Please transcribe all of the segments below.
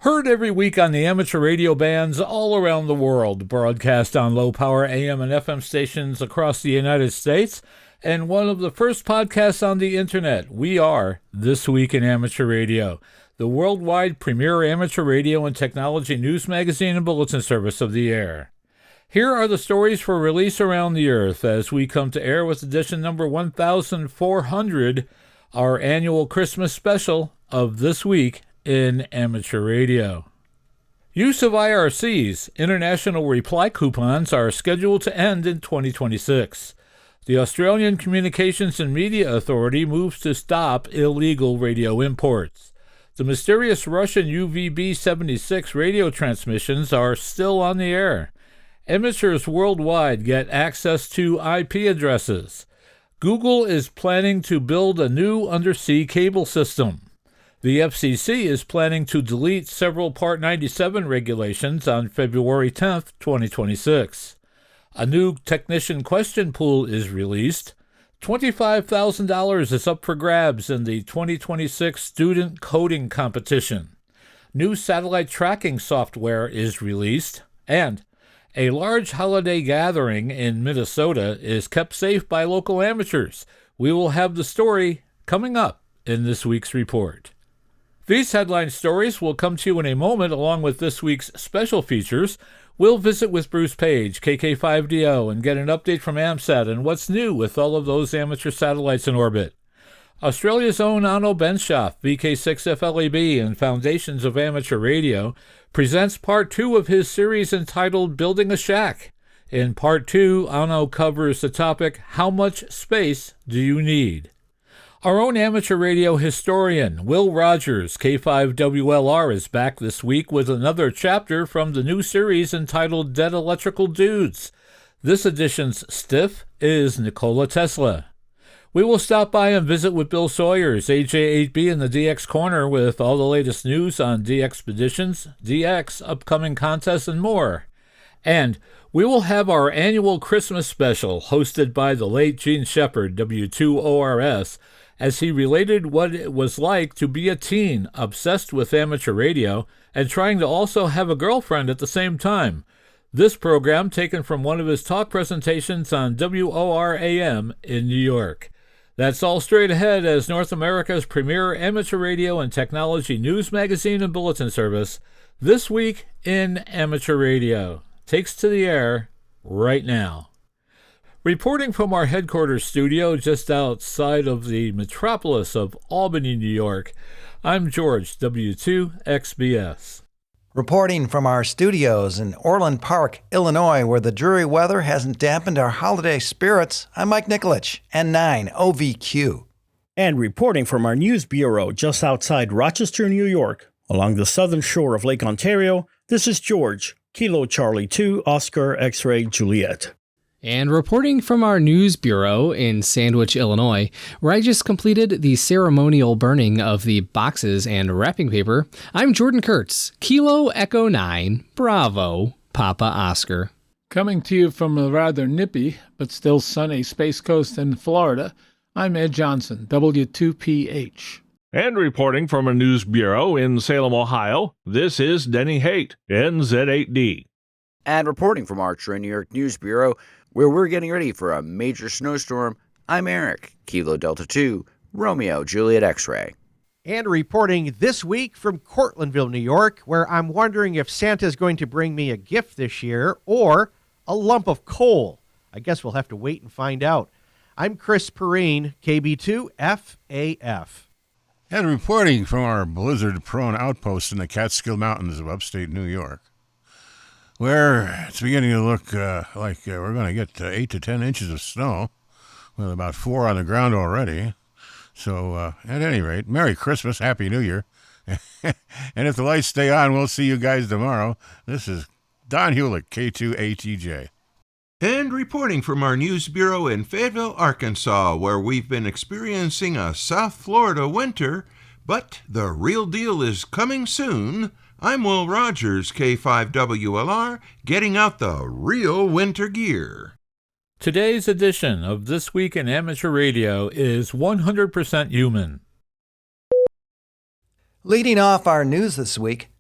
Heard every week on the amateur radio bands all around the world, broadcast on low-power AM and FM stations across the United States, and one of the first podcasts on the Internet. We are This Week in Amateur Radio, the worldwide premier amateur radio and technology news magazine and bulletin service of the air. Here are the stories for release around the earth as we come to air with edition number 1400, our annual Christmas special of This Week in Amateur Radio. Use of IRCs, International Reply Coupons, are scheduled to end in 2026. The Australian Communications and Media Authority moves to stop illegal radio imports. The mysterious Russian UVB-76 radio transmissions are still on the air. Amateurs worldwide get access to IP addresses. Google is planning to build a new undersea cable system. The FCC is planning to delete several Part 97 regulations on February 10, 2026. A new technician question pool is released. $25,000 is up for grabs in the 2026 Student Coding Competition. New satellite tracking software is released. And a large holiday gathering in Minnesota is kept safe by local amateurs. We will have the story coming up in this week's report. These headline stories will come to you in a moment along with this week's special features. We'll visit with Bruce Page, KK5DO, and get an update from AMSAT and what's new with all of those amateur satellites in orbit. Australia's own Anno Benshoff, VK6FLAB, and Foundations of Amateur Radio presents Part 2 of his series entitled Building a Shack. In Part 2, Anno covers the topic, How Much Space Do You Need? Our own amateur radio historian, Will Rogers, K5WLR, is back this week with another chapter from the new series entitled Dead Electrical Dudes. This edition's stiff is Nikola Tesla. We will stop by and visit with Bill Sawyers, AJ8B in the DX Corner, with all the latest news on DXpeditions, DX, upcoming contests, and more. And we will have our annual Christmas special hosted by the late Gene Shepard, W2ORS, as he related what it was like to be a teen obsessed with amateur radio and trying to also have a girlfriend at the same time. This program taken from one of his talk presentations on WORAM in New York. That's all straight ahead as North America's premier amateur radio and technology news magazine and bulletin service, This Week in Amateur Radio, takes to the air right now. Reporting from our headquarters studio just outside of the metropolis of Albany, New York, I'm George, W2XBS. Reporting from our studios in Orland Park, Illinois, where the dreary weather hasn't dampened our holiday spirits, I'm Mike Nicolich, N9OVQ. And reporting from our news bureau just outside Rochester, New York, along the southern shore of Lake Ontario, this is George, Kilo Charlie 2, Oscar X-Ray Juliet. And reporting from our news bureau in Sandwich, Illinois, where I just completed the ceremonial burning of the boxes and wrapping paper, I'm Jordan Kurtz, Kilo Echo 9, Bravo, Papa Oscar. Coming to you from a rather nippy but still sunny Space Coast in Florida, I'm Ed Johnsen, W2PH. And reporting from a news bureau in Salem, Ohio, this is Denny Haight, NZ8D. And reporting from our Troy, New York News Bureau, where we're getting ready for a major snowstorm, I'm Eric, Kilo Delta 2, Romeo Juliet X-Ray. And reporting this week from Cortlandville, New York, where I'm wondering if Santa's going to bring me a gift this year or a lump of coal. I guess we'll have to wait and find out. I'm Chris Perrine, KB2FAF. And reporting from our blizzard-prone outpost in the Catskill Mountains of upstate New York, where it's beginning to look like we're going to get 8 to 10 inches of snow, with about 4 on the ground already. So, at any rate, Merry Christmas, Happy New Year. And if the lights stay on, we'll see you guys tomorrow. This is Don Hulick, K2ATJ. And reporting from our news bureau in Fayetteville, Arkansas, where we've been experiencing a South Florida winter, but the real deal is coming soon. I'm Will Rogers, K5WLR, getting out the real winter gear. Today's edition of This Week in Amateur Radio is 100% human. Leading off our news this week,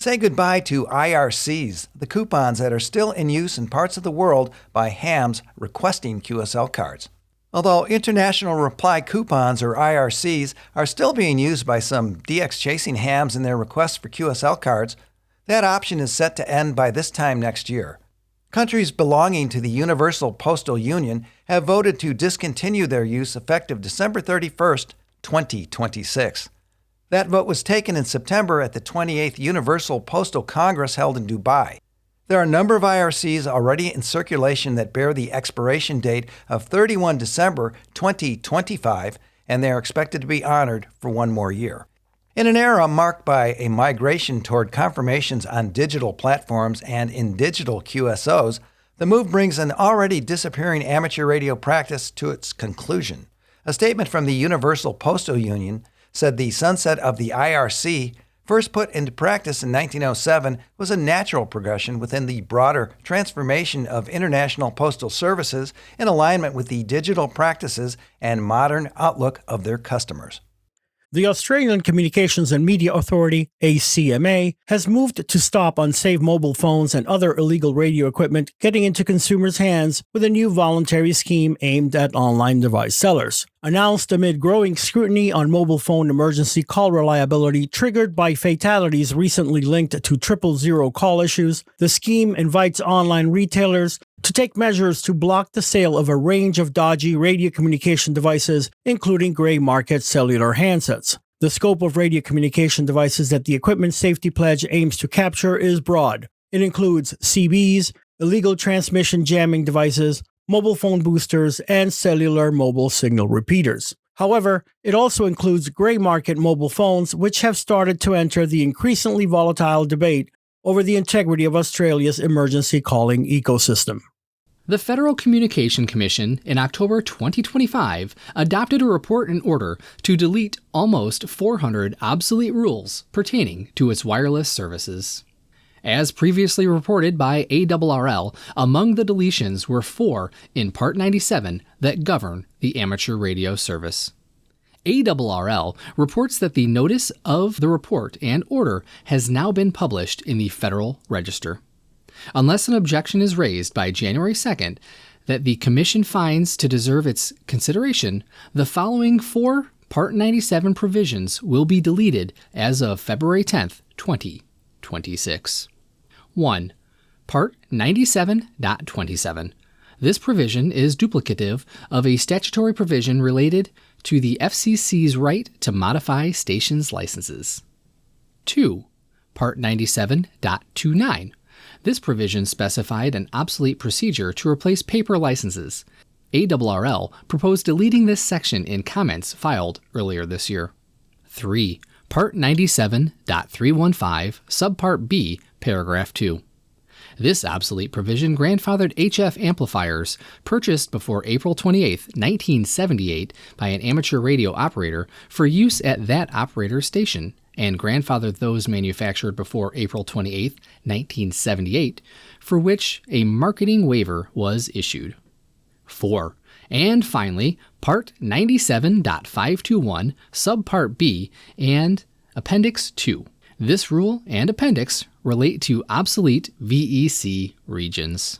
Say goodbye to IRCs, the coupons that are still in use in parts of the world by hams requesting QSL cards. Although international reply coupons, or IRCs, are still being used by some DX-chasing hams in their requests for QSL cards, that option is set to end by this time next year. Countries belonging to the Universal Postal Union have voted to discontinue their use effective December 31st, 2026. That vote was taken in September at the 28th Universal Postal Congress held in Dubai. There are a number of IRCs already in circulation that bear the expiration date of 31 December 2025, and they are expected to be honored for one more year. In an era marked by a migration toward confirmations on digital platforms and in digital QSOs, the move brings an already disappearing amateur radio practice to its conclusion. A statement from the Universal Postal Union said the sunset of the IRC, first put into practice in 1907, was a natural progression within the broader transformation of international postal services in alignment with the digital practices and modern outlook of their customers. The Australian Communications and Media Authority, ACMA, has moved to stop unsafe mobile phones and other illegal radio equipment getting into consumers' hands with a new voluntary scheme aimed at online device sellers. Announced amid growing scrutiny on mobile phone emergency call reliability triggered by fatalities recently linked to 000 call issues, the scheme invites online retailers to take measures to block the sale of a range of dodgy radio communication devices, including gray market cellular handsets. The scope of radio communication devices that the Equipment Safety Pledge aims to capture is broad. It includes CBs, illegal transmission jamming devices, mobile phone boosters, and cellular mobile signal repeaters. However, it also includes gray market mobile phones, which have started to enter the increasingly volatile debate over the integrity of Australia's emergency calling ecosystem. The Federal Communication Commission, in October 2025, adopted a report and order to delete almost 400 obsolete rules pertaining to its wireless services. As previously reported by ARRL, among the deletions were 4 in Part 97 that govern the amateur radio service. ARRL reports that the notice of the report and order has now been published in the Federal Register. Unless an objection is raised by January 2nd that the Commission finds to deserve its consideration, the following 4 Part 97 provisions will be deleted as of February 10th, 2026. 1. Part 97.27. This provision is duplicative of a statutory provision related to the FCC's right to modify stations' licenses. 2. Part 97.29. This provision specified an obsolete procedure to replace paper licenses. ARRL proposed deleting this section in comments filed earlier this year. 3. Part 97.315, Subpart B, Paragraph 2. This obsolete provision grandfathered HF amplifiers purchased before April 28, 1978 by an amateur radio operator for use at that operator's station, and grandfathered those manufactured before April 28, 1978, for which a marketing waiver was issued. 4. And finally, Part 97.521, Subpart B, and Appendix 2. This rule and appendix relate to obsolete VEC regions.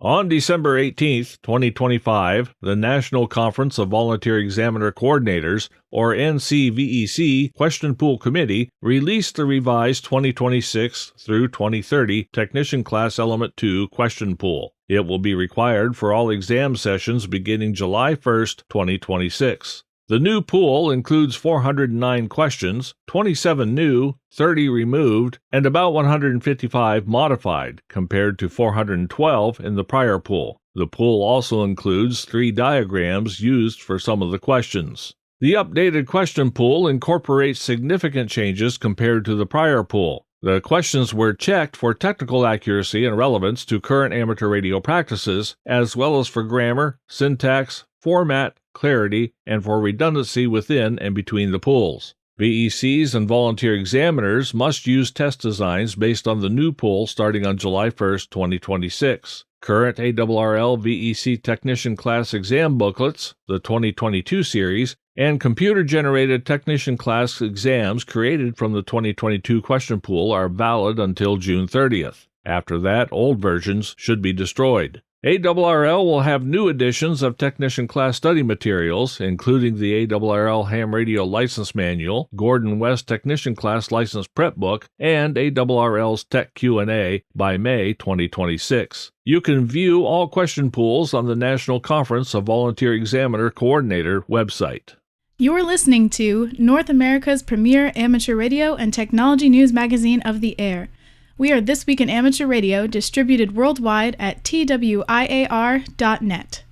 On December 18, 2025, the National Conference of Volunteer Examiner Coordinators, or NCVEC, Question Pool Committee released the revised 2026 through 2030 Technician Class Element 2 Question Pool. It will be required for all exam sessions beginning July 1, 2026. The new pool includes 409 questions, 27 new, 30 removed, and about 155 modified, compared to 412 in the prior pool. The pool also includes 3 diagrams used for some of the questions. The updated question pool incorporates significant changes compared to the prior pool. The questions were checked for technical accuracy and relevance to current amateur radio practices, as well as for grammar, syntax, format, clarity, and for redundancy within and between the pools. VECs and volunteer examiners must use test designs based on the new pool starting on July 1, 2026. Current ARRL VEC Technician Class Exam booklets, the 2022 series, and computer-generated Technician Class exams created from the 2022 question pool are valid until June 30th. After that, old versions should be destroyed. ARRL will have new editions of Technician Class study materials, including the ARRL Ham Radio License Manual, Gordon West Technician Class License Prep Book, and ARRL's Tech Q&A by May 2026. You can view all question pools on the National Conference of Volunteer Examiner Coordinator website. You're listening to North America's premier amateur radio and technology news magazine of the air. We are This Week in Amateur Radio, distributed worldwide at twiar.net.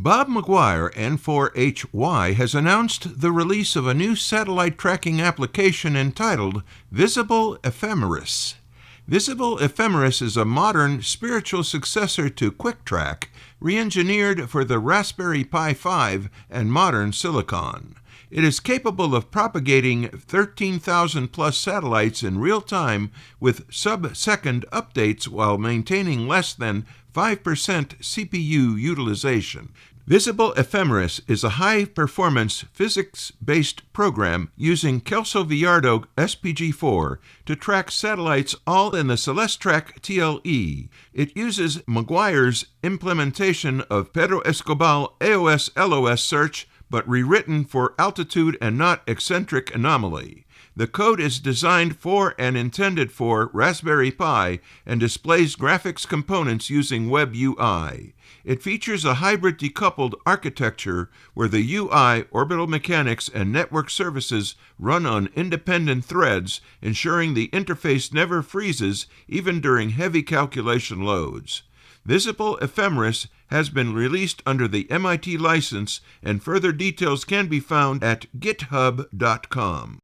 Bob McGuire, N4HY, has announced the release of a new satellite tracking application entitled Visible Ephemeris. Visible Ephemeris is a modern spiritual successor to QuickTrack, re-engineered for the Raspberry Pi 5 and modern silicon. It is capable of propagating 13,000-plus satellites in real time with sub-second updates while maintaining less than 5% CPU utilization. Visible Ephemeris is a high-performance physics-based program using Kelso Viardo SPG-4 to track satellites all in the Celestrak TLE. It uses McGuire's implementation of Pedro Escobar AOS-LOS search, but rewritten for altitude and not eccentric anomaly. The code is designed for and intended for Raspberry Pi and displays graphics components using Web UI. It features a hybrid decoupled architecture where the UI, orbital mechanics, and network services run on independent threads, ensuring the interface never freezes even during heavy calculation loads. Visible Ephemeris has been released under the MIT license, and further details can be found at github.com.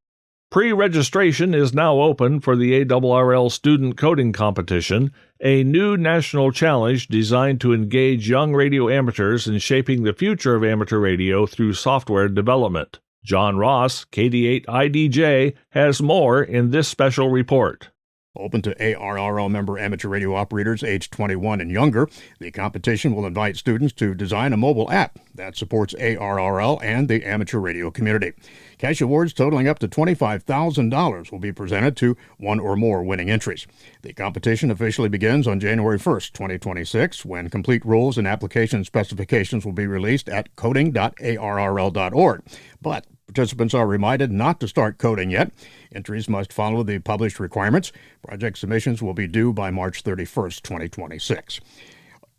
Pre-registration is now open for the ARRL Student Coding Competition, a new national challenge designed to engage young radio amateurs in shaping the future of amateur radio through software development. John Ross, KD8IDJ, has more in this special report. Open to ARRL member amateur radio operators aged 21 and younger, the competition will invite students to design a mobile app that supports ARRL and the amateur radio community. Cash awards totaling up to $25,000 will be presented to one or more winning entries. The competition officially begins on January 1st, 2026, when complete rules and application specifications will be released at coding.arrl.org. But participants are reminded not to start coding yet. Entries must follow the published requirements. Project submissions will be due by March 31st, 2026.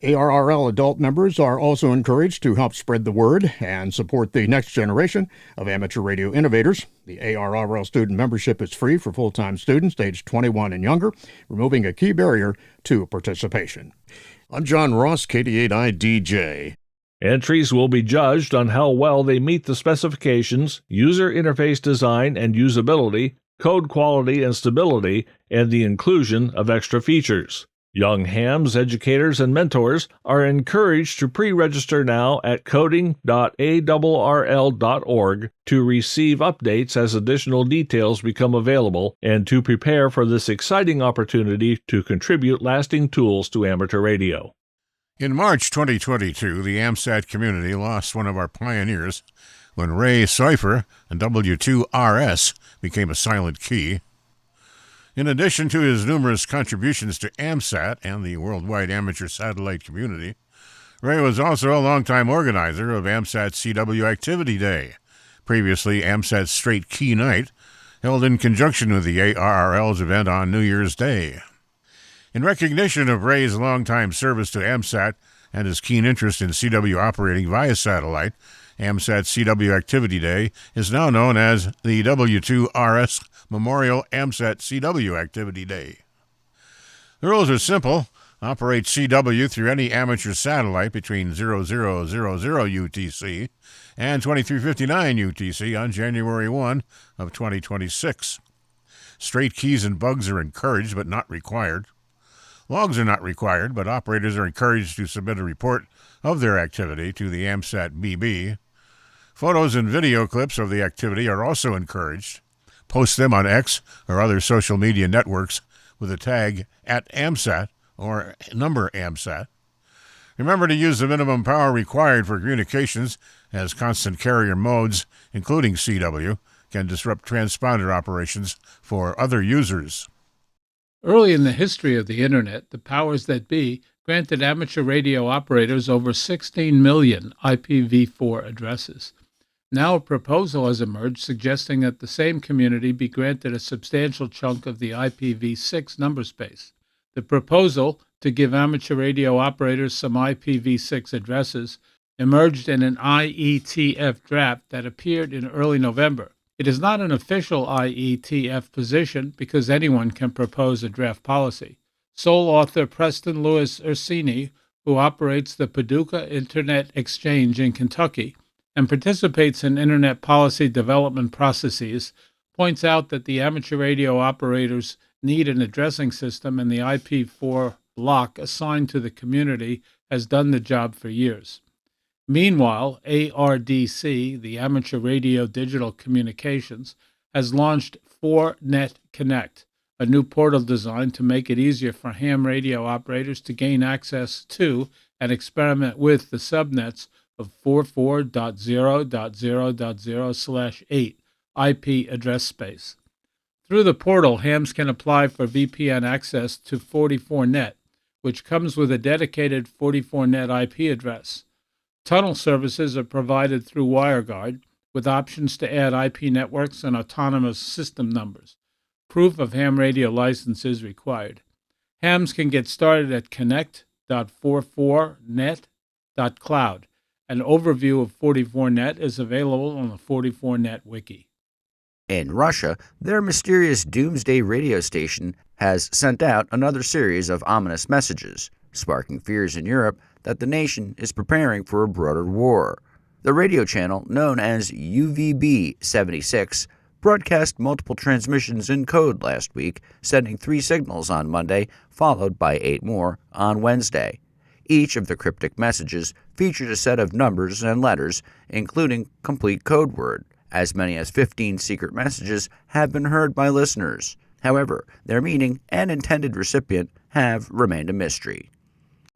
ARRL adult members are also encouraged to help spread the word and support the next generation of amateur radio innovators. The ARRL student membership is free for full-time students aged 21 and younger, removing a key barrier to participation. I'm John Ross, KD8IDJ. Entries will be judged on how well they meet the specifications, user interface design and usability, code quality and stability, and the inclusion of extra features. Young hams, educators, and mentors are encouraged to pre-register now at coding.arrl.org to receive updates as additional details become available and to prepare for this exciting opportunity to contribute lasting tools to amateur radio. In March 2022, the AMSAT community lost one of our pioneers when Ray Seufer and W2RS became a silent key. In addition to his numerous contributions to AMSAT and the worldwide amateur satellite community, Ray was also a longtime organizer of AMSAT CW Activity Day, previously AMSAT Straight Key Night, held in conjunction with the ARRL's event on New Year's Day. In recognition of Ray's longtime service to AMSAT and his keen interest in CW operating via satellite, AMSAT CW Activity Day is now known as the W2RS Memorial AMSAT CW Activity Day. The rules are simple. operate CW through any amateur satellite between 0000 UTC and 2359 UTC on January 1 of 2026. Straight keys and bugs are encouraged but not required. Logs are not required, but operators are encouraged to submit a report of their activity to the AMSAT BB. Photos and video clips of the activity are also encouraged. Post them on X or other social media networks with the tag @AMSAT or number AMSAT. Remember to use the minimum power required for communications, as constant carrier modes, including CW, can disrupt transponder operations for other users. Early in the history of the Internet, the powers that be granted amateur radio operators over 16 million IPv4 addresses. Now a proposal has emerged suggesting that the same community be granted a substantial chunk of the IPv6 number space. The proposal to give amateur radio operators some IPv6 addresses emerged in an IETF draft that appeared in early November. It is not an official IETF position because anyone can propose a draft policy. Sole author Preston Lewis Ursini, who operates the Paducah Internet Exchange in Kentucky and participates in Internet policy development processes, points out that the amateur radio operators need an addressing system, and the IP4 block assigned to the community has done the job for years. Meanwhile, ARDC, the Amateur Radio Digital Communications, has launched 4Net Connect, a new portal designed to make it easier for ham radio operators to gain access to and experiment with the subnets of 44.0.0.0/8 IP address space. Through the portal, hams can apply for VPN access to 44Net, which comes with a dedicated 44Net IP address. Tunnel services are provided through WireGuard, with options to add IP networks and autonomous system numbers. Proof of ham radio license is required. Hams can get started at connect.44net.cloud. An overview of 44Net is available on the 44Net wiki. In Russia, their mysterious doomsday radio station has sent out another series of ominous messages, sparking fears in Europe that the nation is preparing for a broader war. The radio channel, known as UVB-76, broadcast multiple transmissions in code last week, sending 3 signals on Monday, followed by 8 more on Wednesday. Each of the cryptic messages featured a set of numbers and letters, including complete code word. As many as 15 secret messages have been heard by listeners. However, their meaning and intended recipient have remained a mystery.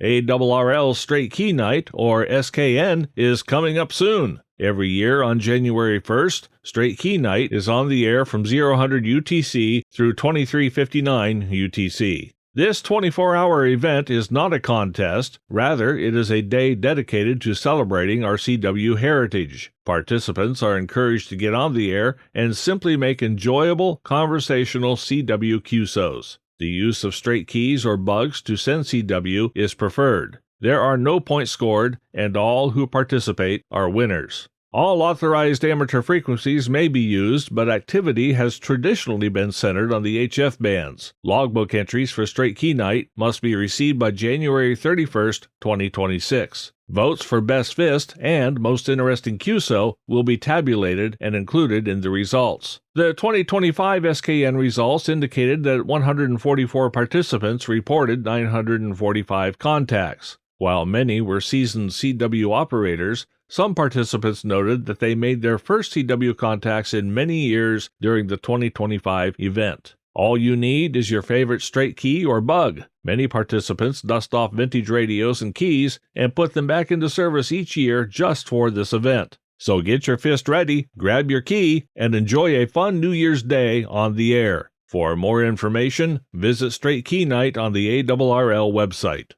ARRL Straight Key Night, or SKN, is coming up soon. Every year on January 1st, Straight Key Night is on the air from 0000 UTC through 2359 UTC. This 24-hour event is not a contest. Rather, it is a day dedicated to celebrating our CW heritage. Participants are encouraged to get on the air and simply make enjoyable, conversational CW QSOs. The use of straight keys or bugs to send CW is preferred. There are no points scored, and all who participate are winners. All authorized amateur frequencies may be used, but activity has traditionally been centered on the HF bands. Logbook entries for Straight Key Night must be received by January 31st, 2026. Votes for Best Fist and Most Interesting QSO will be tabulated and included in the results. The 2025 SKN results indicated that 144 participants reported 945 contacts. While many were seasoned CW operators, some participants noted that they made their first CW contacts in many years during the 2025 event. All you need is your favorite straight key or bug. Many participants dust off vintage radios and keys and put them back into service each year just for this event. So get your fist ready, grab your key, and enjoy a fun New Year's Day on the air. For more information, visit Straight Key Night on the ARRL website.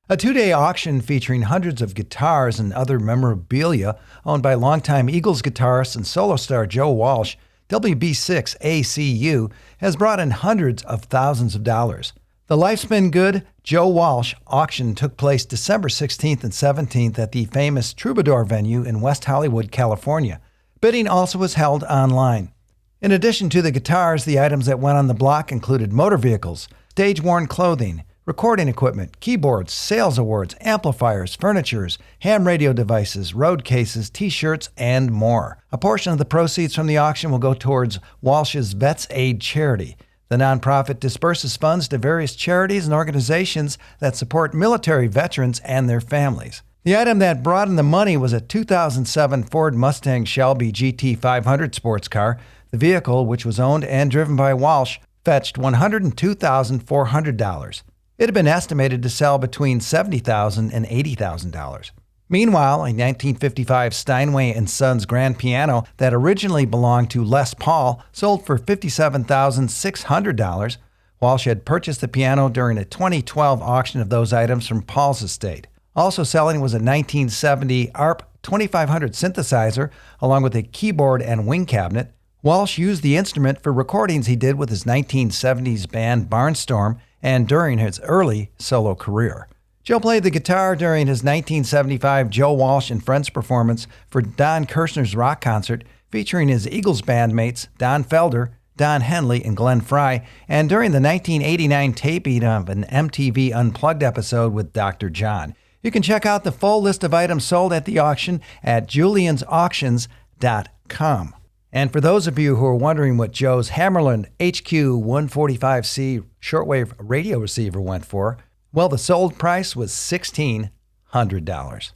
A 2-day auction featuring hundreds of guitars and other memorabilia owned by longtime Eagles guitarist and solo star Joe Walsh, WB6 ACU, has brought in hundreds of thousands of dollars. The Life's Been Good Joe Walsh auction took place December 16th and 17th at the famous Troubadour venue in West Hollywood, California. Bidding also was held online. In addition to the guitars, the items that went on the block included motor vehicles, stage-worn clothing, recording equipment, keyboards, sales awards, amplifiers, furnitures, ham radio devices, road cases, t-shirts, and more. A portion of the proceeds from the auction will go towards Walsh's Vets Aid charity. The nonprofit disperses funds to various charities and organizations that support military veterans and their families. The item that brought in the money was a 2007 Ford Mustang Shelby GT500 sports car. The vehicle, which was owned and driven by Walsh, fetched $102,400. It had been estimated to sell between $70,000 and $80,000. Meanwhile, a 1955 Steinway & Sons grand piano that originally belonged to Les Paul sold for $57,600. Walsh had purchased the piano during a 2012 auction of those items from Paul's estate. Also selling was a 1970 ARP 2500 synthesizer, along with a keyboard and wing cabinet. Walsh used the instrument for recordings he did with his 1970s band Barnstorm and during his early solo career. Joe played the guitar during his 1975 Joe Walsh and Friends performance for Don Kirshner's rock concert, featuring his Eagles bandmates Don Felder, Don Henley, and Glenn Frey, and during the 1989 taping of an MTV Unplugged episode with Dr. John. You can check out the full list of items sold at the auction at juliansauctions.com. And for those of you who are wondering what Joe's Hammerland HQ-145C shortwave radio receiver went for, well, the sold price was $1,600.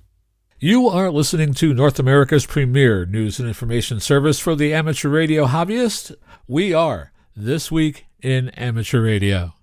You are listening to North America's premier news and information service for the amateur radio hobbyist. We are This Week in Amateur Radio.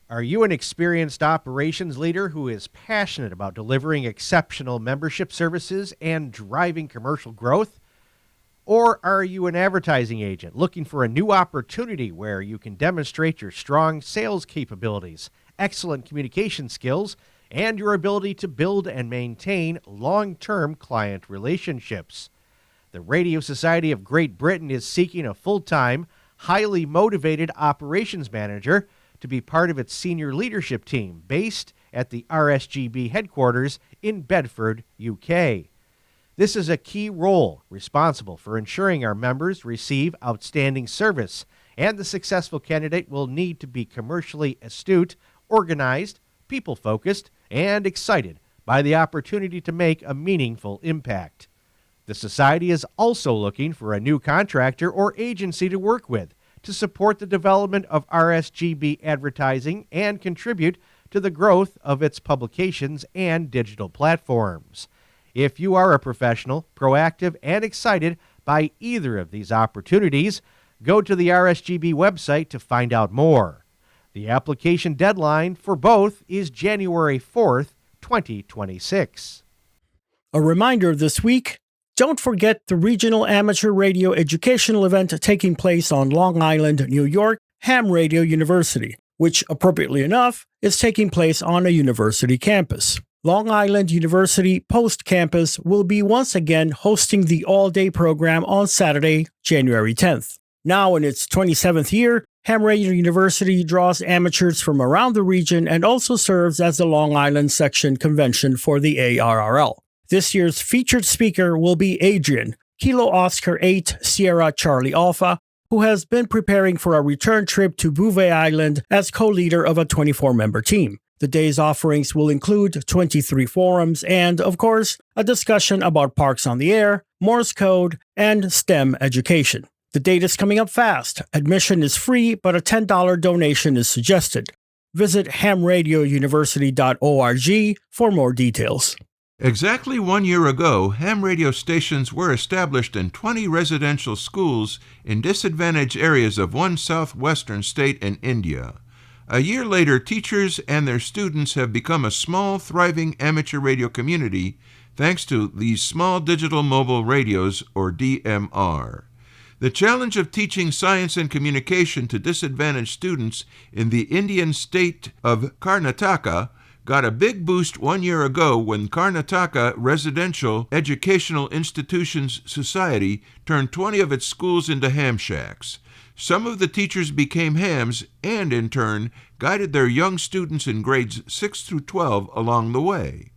Are you an experienced operations leader who is passionate about delivering exceptional membership services and driving commercial growth? Or are you an advertising agent looking for a new opportunity where you can demonstrate your strong sales capabilities, excellent communication skills, and your ability to build and maintain long-term client relationships? The Radio Society of Great Britain is seeking a full-time, highly motivated operations manager to be part of its senior leadership team based at the RSGB headquarters in Bedford, UK. This is a key role responsible for ensuring our members receive outstanding service, and the successful candidate will need to be commercially astute, organized, people-focused, and excited by the opportunity to make a meaningful impact. The Society is also looking for a new contractor or agency to work with to support the development of RSGB advertising and contribute to the growth of its publications and digital platforms. If you are a professional, proactive, and excited by either of these opportunities, go to the RSGB website to find out more. The application deadline for both is January 4th, 2026. A reminder this week, don't forget the regional amateur radio educational event taking place on Long Island, New York, Ham Radio University, which, appropriately enough, is taking place on a university campus. Long Island University Post Campus will be once again hosting the all-day program on Saturday, January 10th. Now in its 27th year, Ham Radio University draws amateurs from around the region and also serves as the Long Island section convention for the ARRL. This year's featured speaker will be Adrian, Kilo Oscar 8 Sierra Charlie Alpha, who has been preparing for a return trip to Bouvet Island as co-leader of a 24-member team. The day's offerings will include 23 forums and, of course, a discussion about parks on the air, Morse code, and STEM education. The date is coming up fast. Admission is free, but a $10 donation is suggested. Visit hamradiouniversity.org for more details. Exactly 1 year ago, ham radio stations were established in 20 residential schools in disadvantaged areas of one southwestern state in India. A year later, teachers and their students have become a small, thriving amateur radio community thanks to these small digital mobile radios, or DMR. The challenge of teaching science and communication to disadvantaged students in the Indian state of Karnataka got a big boost 1 year ago when Karnataka Residential Educational Institutions Society turned 20 of its schools into ham shacks. Some of the teachers became hams and, in turn, guided their young students in grades 6 through 12 along the way.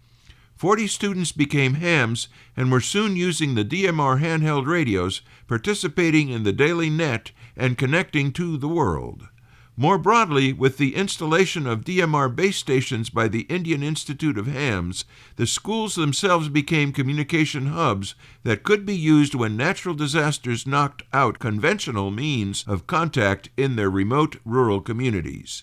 40 students became hams and were soon using the DMR handheld radios, participating in the daily net and connecting to the world. More broadly, with the installation of DMR base stations by the Indian Institute of Hams, the schools themselves became communication hubs that could be used when natural disasters knocked out conventional means of contact in their remote rural communities.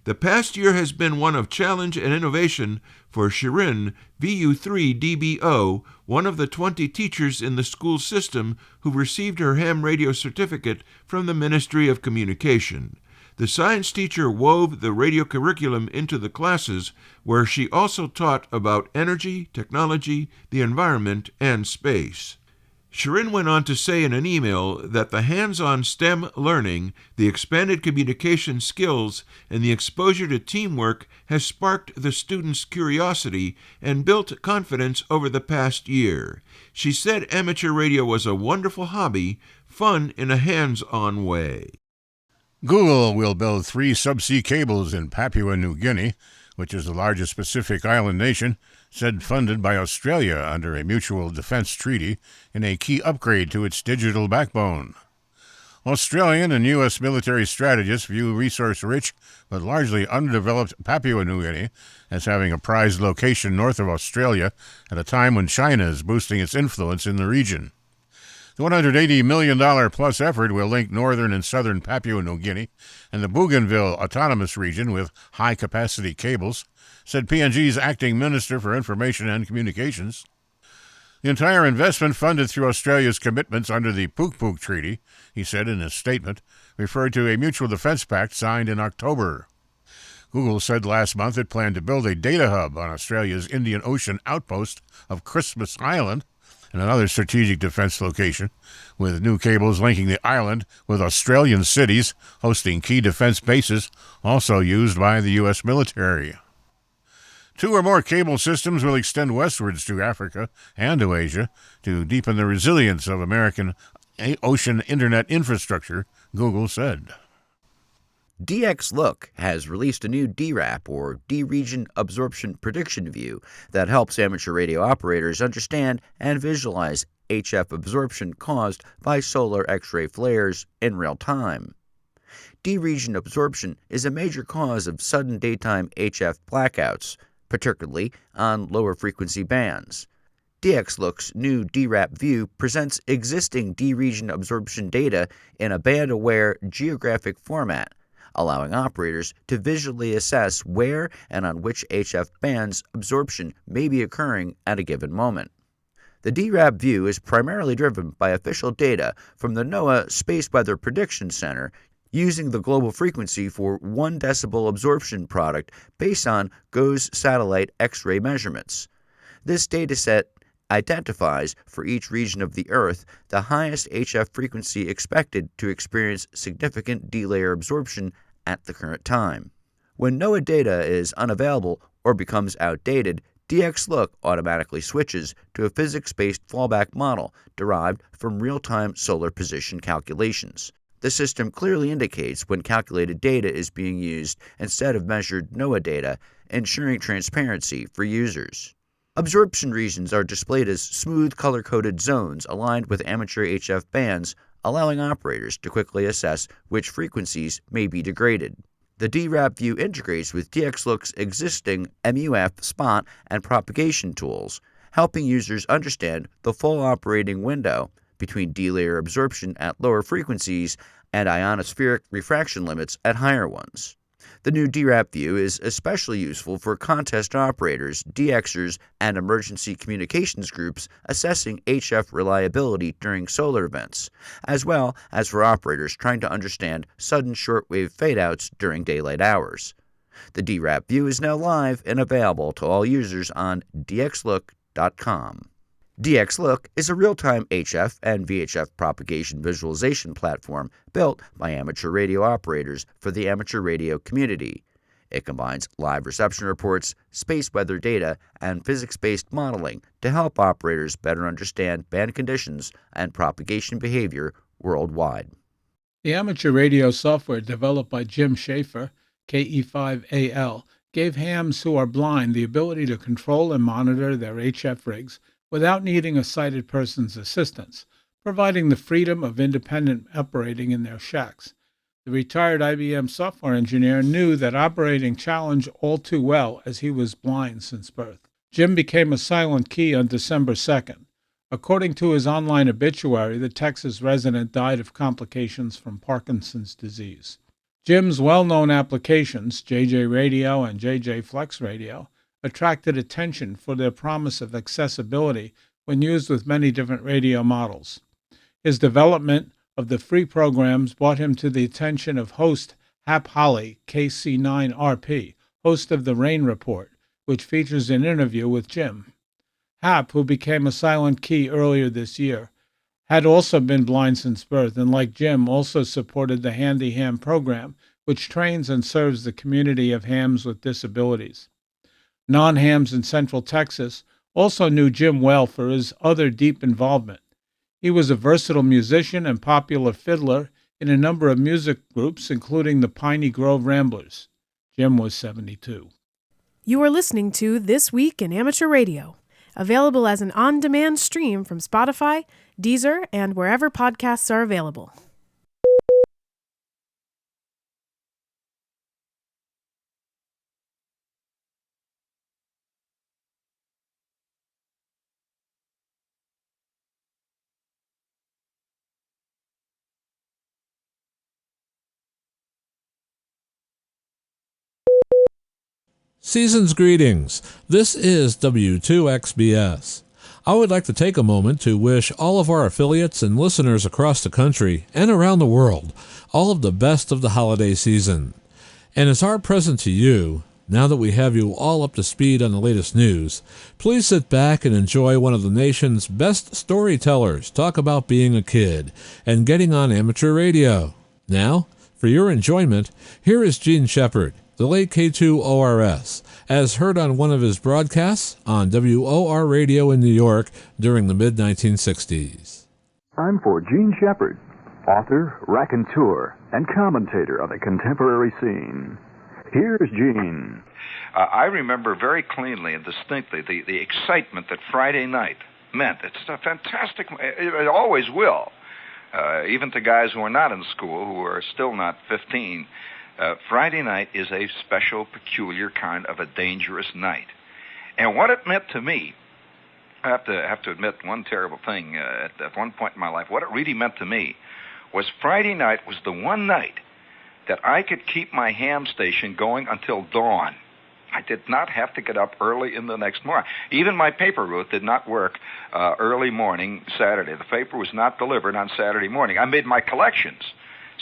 The past year has been one of challenge and innovation for Perrine, VU3DBO, one of the 20 teachers in the school system who received her ham radio certificate from the Ministry of Communication. The science teacher wove the radio curriculum into the classes, where she also taught about energy, technology, the environment, and space. Perrine went on to say in an email that the hands-on STEM learning, the expanded communication skills, and the exposure to teamwork has sparked the students' curiosity and built confidence over the past year. She said amateur radio was a wonderful hobby, fun in a hands-on way. Google will build 3 subsea cables in Papua New Guinea, which is the largest Pacific island nation, said funded by Australia under a mutual defense treaty in a key upgrade to its digital backbone. Australian and U.S. military strategists view resource-rich but largely undeveloped Papua New Guinea as having a prized location north of Australia at a time when China is boosting its influence in the region. The $180 million-plus effort will link northern and southern Papua New Guinea and the Bougainville Autonomous Region with high-capacity cables, said PNG's acting Minister for Information and Communications. The entire investment, funded through Australia's commitments under the Puk-Puk Treaty, he said in his statement, referred to a mutual defense pact signed in October. Google said last month it planned to build a data hub on Australia's Indian Ocean outpost of Christmas Island, and another strategic defense location, with new cables linking the island with Australian cities hosting key defense bases also used by the U.S. military. 2 or more cable systems will extend westwards to Africa and to Asia to deepen the resilience of American ocean internet infrastructure, Google said. DXLook has released a new DRAP, or D-Region Absorption Prediction View, that helps amateur radio operators understand and visualize HF absorption caused by solar X-ray flares in real time. D-Region absorption is a major cause of sudden daytime HF blackouts, particularly on lower frequency bands. DXLook's new DRAP view presents existing D-Region absorption data in a band-aware geographic format, allowing operators to visually assess where and on which HF bands absorption may be occurring at a given moment. The DRAP view is primarily driven by official data from the NOAA Space Weather Prediction Center, using the global frequency for 1 decibel absorption product based on GOES satellite X-ray measurements. This dataset identifies for each region of the Earth the highest HF frequency expected to experience significant D-layer absorption at the current time. When NOAA data is unavailable or becomes outdated, DXLook automatically switches to a physics-based fallback model derived from real-time solar position calculations. The system clearly indicates when calculated data is being used instead of measured NOAA data, ensuring transparency for users. Absorption regions are displayed as smooth color-coded zones aligned with amateur HF bands, allowing operators to quickly assess which frequencies may be degraded. The DRAP view integrates with DXLook's existing MUF, spot, and propagation tools, helping users understand the full operating window between D-layer absorption at lower frequencies and ionospheric refraction limits at higher ones. The new DRAP view is especially useful for contest operators, DXers, and emergency communications groups assessing HF reliability during solar events, as well as for operators trying to understand sudden shortwave fadeouts during daylight hours. The DRAP view is now live and available to all users on dxlook.com. DXLook is a real-time HF and VHF propagation visualization platform built by amateur radio operators for the amateur radio community. It combines live reception reports, space weather data, and physics-based modeling to help operators better understand band conditions and propagation behavior worldwide. The amateur radio software developed by Jim Schaefer, KE5AL, gave hams who are blind the ability to control and monitor their HF rigs without needing a sighted person's assistance, providing the freedom of independent operating in their shacks. The retired IBM software engineer knew that operating challenge all too well as he was blind since birth. Jim became a silent key on December 2nd. According to his online obituary, the Texas resident died of complications from Parkinson's disease. Jim's well-known applications, JJ Radio and JJ Flex Radio, attracted attention for their promise of accessibility when used with many different radio models. His development of the free programs brought him to the attention of host Hap Holly, KC9RP, host of The Rain Report, which features an interview with Jim. Hap, who became a silent key earlier this year, had also been blind since birth, and like Jim, also supported the Handy Ham program, which trains and serves the community of hams with disabilities. Non-hams in Central Texas also knew Jim well for his other deep involvement. He was a versatile musician and popular fiddler in a number of music groups, including the Piney Grove Ramblers. Jim was 72. You are listening to This Week in Amateur Radio, available as an on-demand stream from Spotify, Deezer, and wherever podcasts are available. Season's greetings. This is W2XBS. I would like to take a moment to wish all of our affiliates and listeners across the country and around the world all of the best of the holiday season. And as our present to you, now that we have you all up to speed on the latest news, please sit back and enjoy one of the nation's best storytellers talk about being a kid and getting on amateur radio. Now, for your enjoyment, here is Gene Shepard, the late K2ORS, as heard on one of his broadcasts on WOR Radio in New York during the mid-1960s. I'm for Gene Shepard, author, raconteur, and commentator on the contemporary scene. Here's Gene. I remember very cleanly and distinctly the excitement that Friday night meant. It's a fantastic, it always will, even to guys who are not in school, who are still not 15. Friday night is a special, peculiar kind of a dangerous night. And what it meant to me, I have to admit one terrible thing. At one point in my life, what it really meant to me was Friday night was the one night that I could keep my ham station going until dawn. I did not have to get up early in the next morning. Even my paper route did not work early morning Saturday. The paper was not delivered on Saturday morning. I made my collections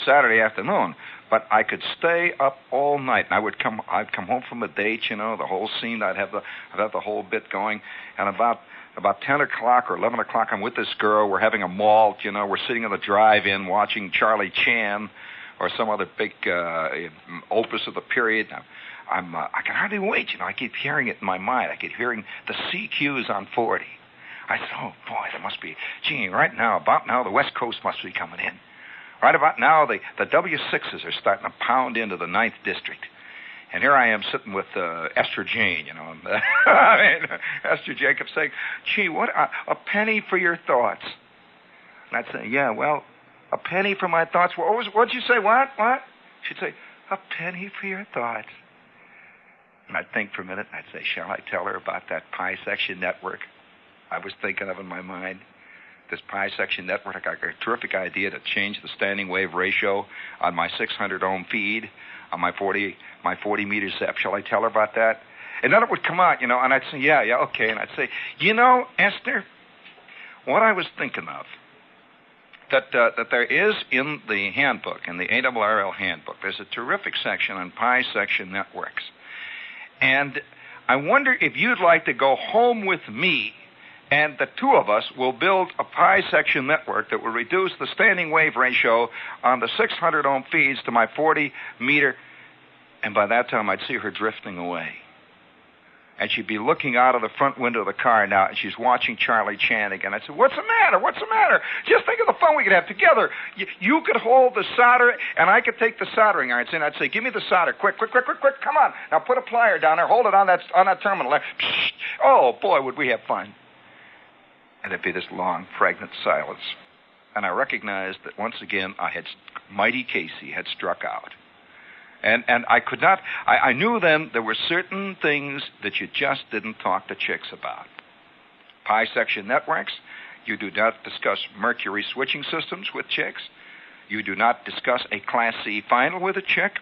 Saturday afternoon, but I could stay up all night. And I'd come home from a date, you know, the whole scene. I'd have the whole bit going. And about 10 o'clock or 11 o'clock, I'm with this girl. We're having a malt, you know. We're sitting in the drive-in watching Charlie Chan or some other big opus of the period. I can hardly wait, you know. I keep hearing it in my mind. I keep hearing the CQs on 40. I said, oh, boy, there must be, gee, about now, the West Coast must be coming in. Right about now, the W6s are starting to pound into the 9th District. And here I am sitting with Esther Jane, you know. And, Esther Jacobs saying, gee, what, a penny for your thoughts. And I'd say, yeah, well, a penny for my thoughts. What'd you say, what? She'd say, a penny for your thoughts. And I'd think for a minute, and I'd say, shall I tell her about that pi section network I was thinking of in my mind? This pi section network, I got a terrific idea to change the standing wave ratio on my 600 ohm feed, on my 40 meter zep. Shall I tell her about that? And then it would come out, you know, and I'd say, yeah, okay. And I'd say, you know, Esther, what I was thinking of, that there is in the handbook, in the ARRL handbook, there's a terrific section on pi section networks. And I wonder if you'd like to go home with me, and the two of us will build a pi section network that will reduce the standing wave ratio on the 600 ohm feeds to my 40 meter. And by that time, I'd see her drifting away. and she'd be looking out of the front window of the car now, and she's watching Charlie Chan again. I said, "What's the matter? What's the matter? Just think of the fun we could have together. You could hold the solder, and I could take the soldering irons in. I'd say, give me the solder. Quick. Come on. Now put a plier down there. Hold it on that terminal there. Psst. Oh, boy, would we have fun." And there'd be this long, pregnant silence. And I recognized that once again Mighty Casey had struck out. And I could not, I knew then there were certain things that you just didn't talk to chicks about. Pi section networks, you do not discuss mercury switching systems with chicks. You do not discuss a Class C final with a chick.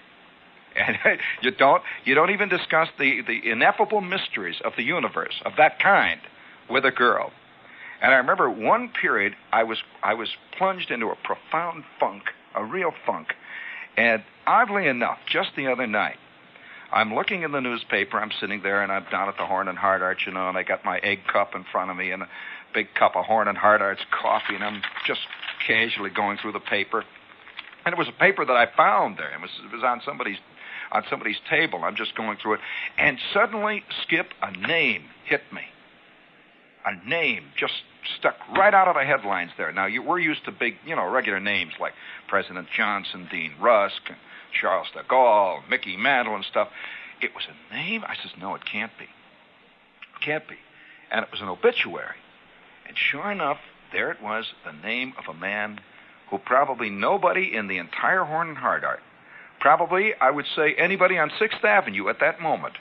And you don't even discuss the ineffable mysteries of the universe of that kind with a girl. And I remember one period I was plunged into a profound funk, a real funk. And oddly enough, just the other night, I'm looking in the newspaper, I'm sitting there, and I'm down at the Horn and Hardart, and I got my egg cup in front of me and a big cup of Horn and Hardart's coffee, and I'm just casually going through the paper. And it was a paper that I found there. It was on somebody's table. I'm just going through it. And suddenly, Skip, a name hit me. A name just stuck right out of the headlines there. Now, we're used to big, regular names like President Johnsen, Dean Rusk, and Charles de Gaulle, Mickey Mantle and stuff. It was a name? I says, no, it can't be. It can't be. And it was an obituary. And sure enough, there it was, the name of a man who probably nobody in the entire Horn and Hardart, probably, I would say, anybody on 6th Avenue at that moment,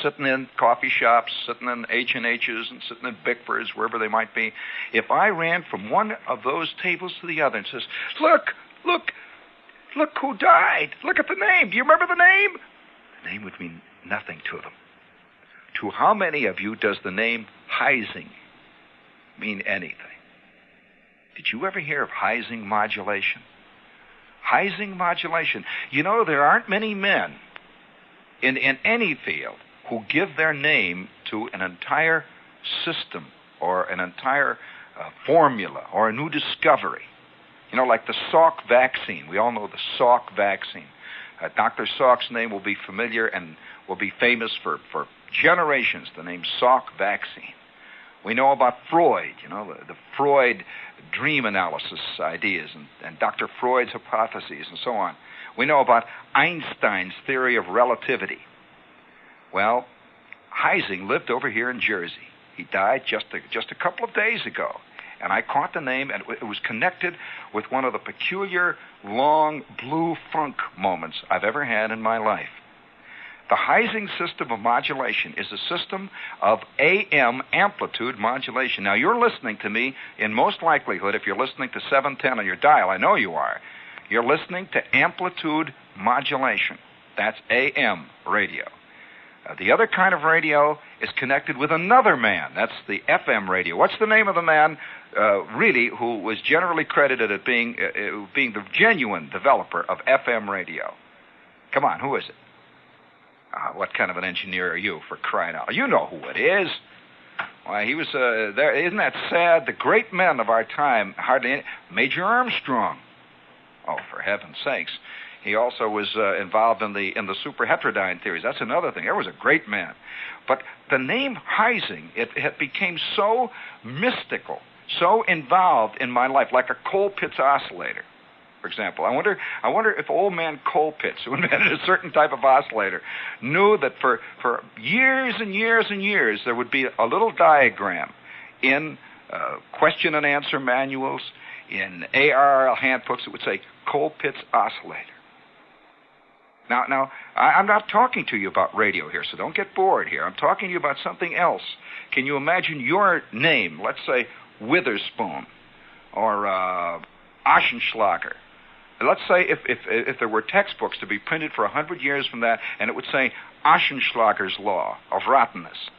sitting in coffee shops, sitting in H&H's, and sitting in Bickford's, wherever they might be, if I ran from one of those tables to the other and says, look who died. Look at the name. Do you remember the name? The name would mean nothing to them. To how many of you does the name Heising mean anything? Did you ever hear of Heising modulation? Heising modulation. There aren't many men in any field who give their name to an entire system or an entire formula or a new discovery. Like the Salk vaccine. We all know the Salk vaccine. Dr. Salk's name will be familiar and will be famous for generations, the name Salk vaccine. We know about Freud, the Freud dream analysis ideas and Dr. Freud's hypotheses and so on. We know about Einstein's theory of relativity. Well, Heising lived over here in Jersey. He died just a couple of days ago. And I caught the name, and it was connected with one of the peculiar, long, blue funk moments I've ever had in my life. The Heising system of modulation is a system of AM amplitude modulation. Now, you're listening to me, in most likelihood, if you're listening to 710 on your dial, I know you are, you're listening to amplitude modulation. That's AM radio. The other kind of radio is connected with another man. That's the FM radio. What's the name of the man, really, who was generally credited at being the genuine developer of FM radio? Come on, who is it? What kind of an engineer are you, for crying out? You know who it is. Why, he was there. Isn't that sad? The great men of our time, hardly any. Major Armstrong. Oh, for heaven's sakes. He also was involved in the superheterodyne theories. That's another thing. There was a great man. But the name Heising, it became so mystical, so involved in my life, like a Colpitts oscillator, for example. I wonder if old man Colpitts, who invented a certain type of oscillator, knew that for years and years and years there would be a little diagram in question and answer manuals, in ARRL handbooks that would say Colpitts oscillator. Now, I'm not talking to you about radio here, so don't get bored here. I'm talking to you about something else. Can you imagine your name, let's say Witherspoon or Oschenschlager? Let's say if there were textbooks to be printed for 100 years from that, and it would say Oschenschlager's Law of Rottenness.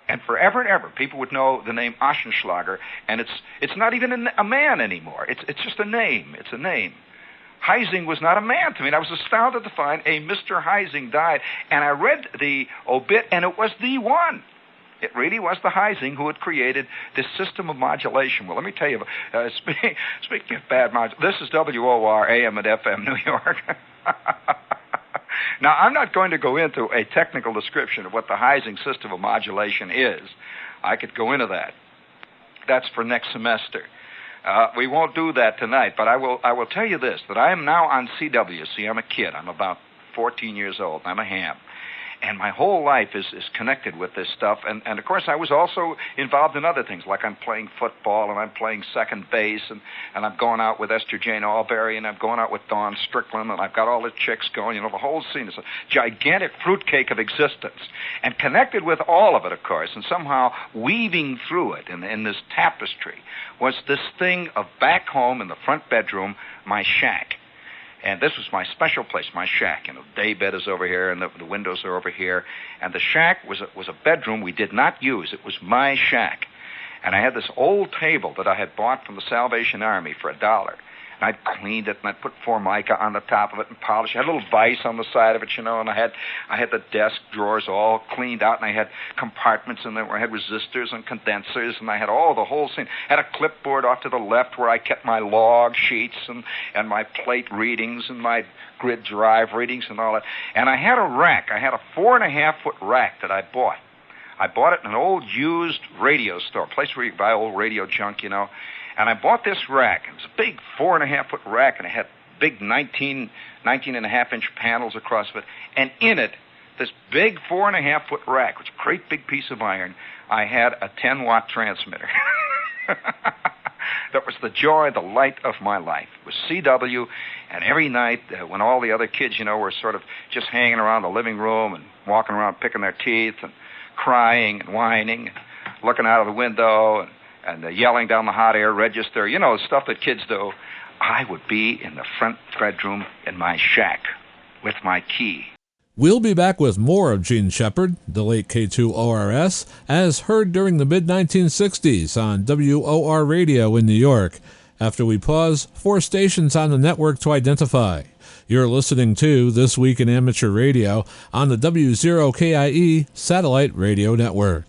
And forever and ever, people would know the name Oschenschlager, and it's not even a man anymore. It's just a name. It's a name. Heising was not a man to me, and I was astounded to find a Mr. Heising died. And I read the obit, and it was the one. It really was the Heising who had created this system of modulation. Well, let me tell you, speaking of bad modulation, this is WOR AM and FM New York. Now, I'm not going to go into a technical description of what the Heising system of modulation is. I could go into that. That's for next semester. We won't do that tonight, but I will tell you this, that I am now on CW. See, I'm a kid. I'm about 14 years old. I'm a ham. And my whole life is connected with this stuff. And of course, I was also involved in other things, like I'm playing football, and I'm playing second base, and I'm going out with Esther Jane Alberry, and I'm going out with Dawn Strickland, and I've got all the chicks going. You know, the whole scene is a gigantic fruitcake of existence. And connected with all of it, of course, and somehow weaving through it in this tapestry, was this thing of back home in the front bedroom, my shack. And this was my special place, my shack. And the day bed is over here, and the windows are over here. And the shack was a bedroom we did not use. It was my shack. And I had this old table that I had bought from the Salvation Army for $1. And I'd cleaned it, and I'd put Formica on the top of it and polished it. I had a little vise on the side of it, you know, and I had the desk drawers all cleaned out, and I had compartments in there where I had resistors and condensers, and I had the whole scene. I had a clipboard off to the left where I kept my log sheets and my plate readings and my grid drive readings and all that. And I had a rack. I had a 4.5-foot rack that I bought. I bought it in an old used radio store, a place where you buy old radio junk, you know. And I bought this rack. It was a big 4.5-foot rack, and it had big 19.5-inch panels across it. And in it, this big 4.5-foot rack, which is a great big piece of iron, I had a 10-watt transmitter. That was the joy, the light of my life. It was CW, and every night when all the other kids, you know, were sort of just hanging around the living room and walking around picking their teeth and crying and whining and looking out of the window and yelling down the hot air register, you know, stuff that kids do, I would be in the front bedroom in my shack with my key. We'll be back with more of Gene Shepard, the late K2ORS, as heard during the mid-1960s on WOR Radio in New York, after we pause 4 stations on the network to identify. You're listening to This Week in Amateur Radio on the W0KIE Satellite Radio Network.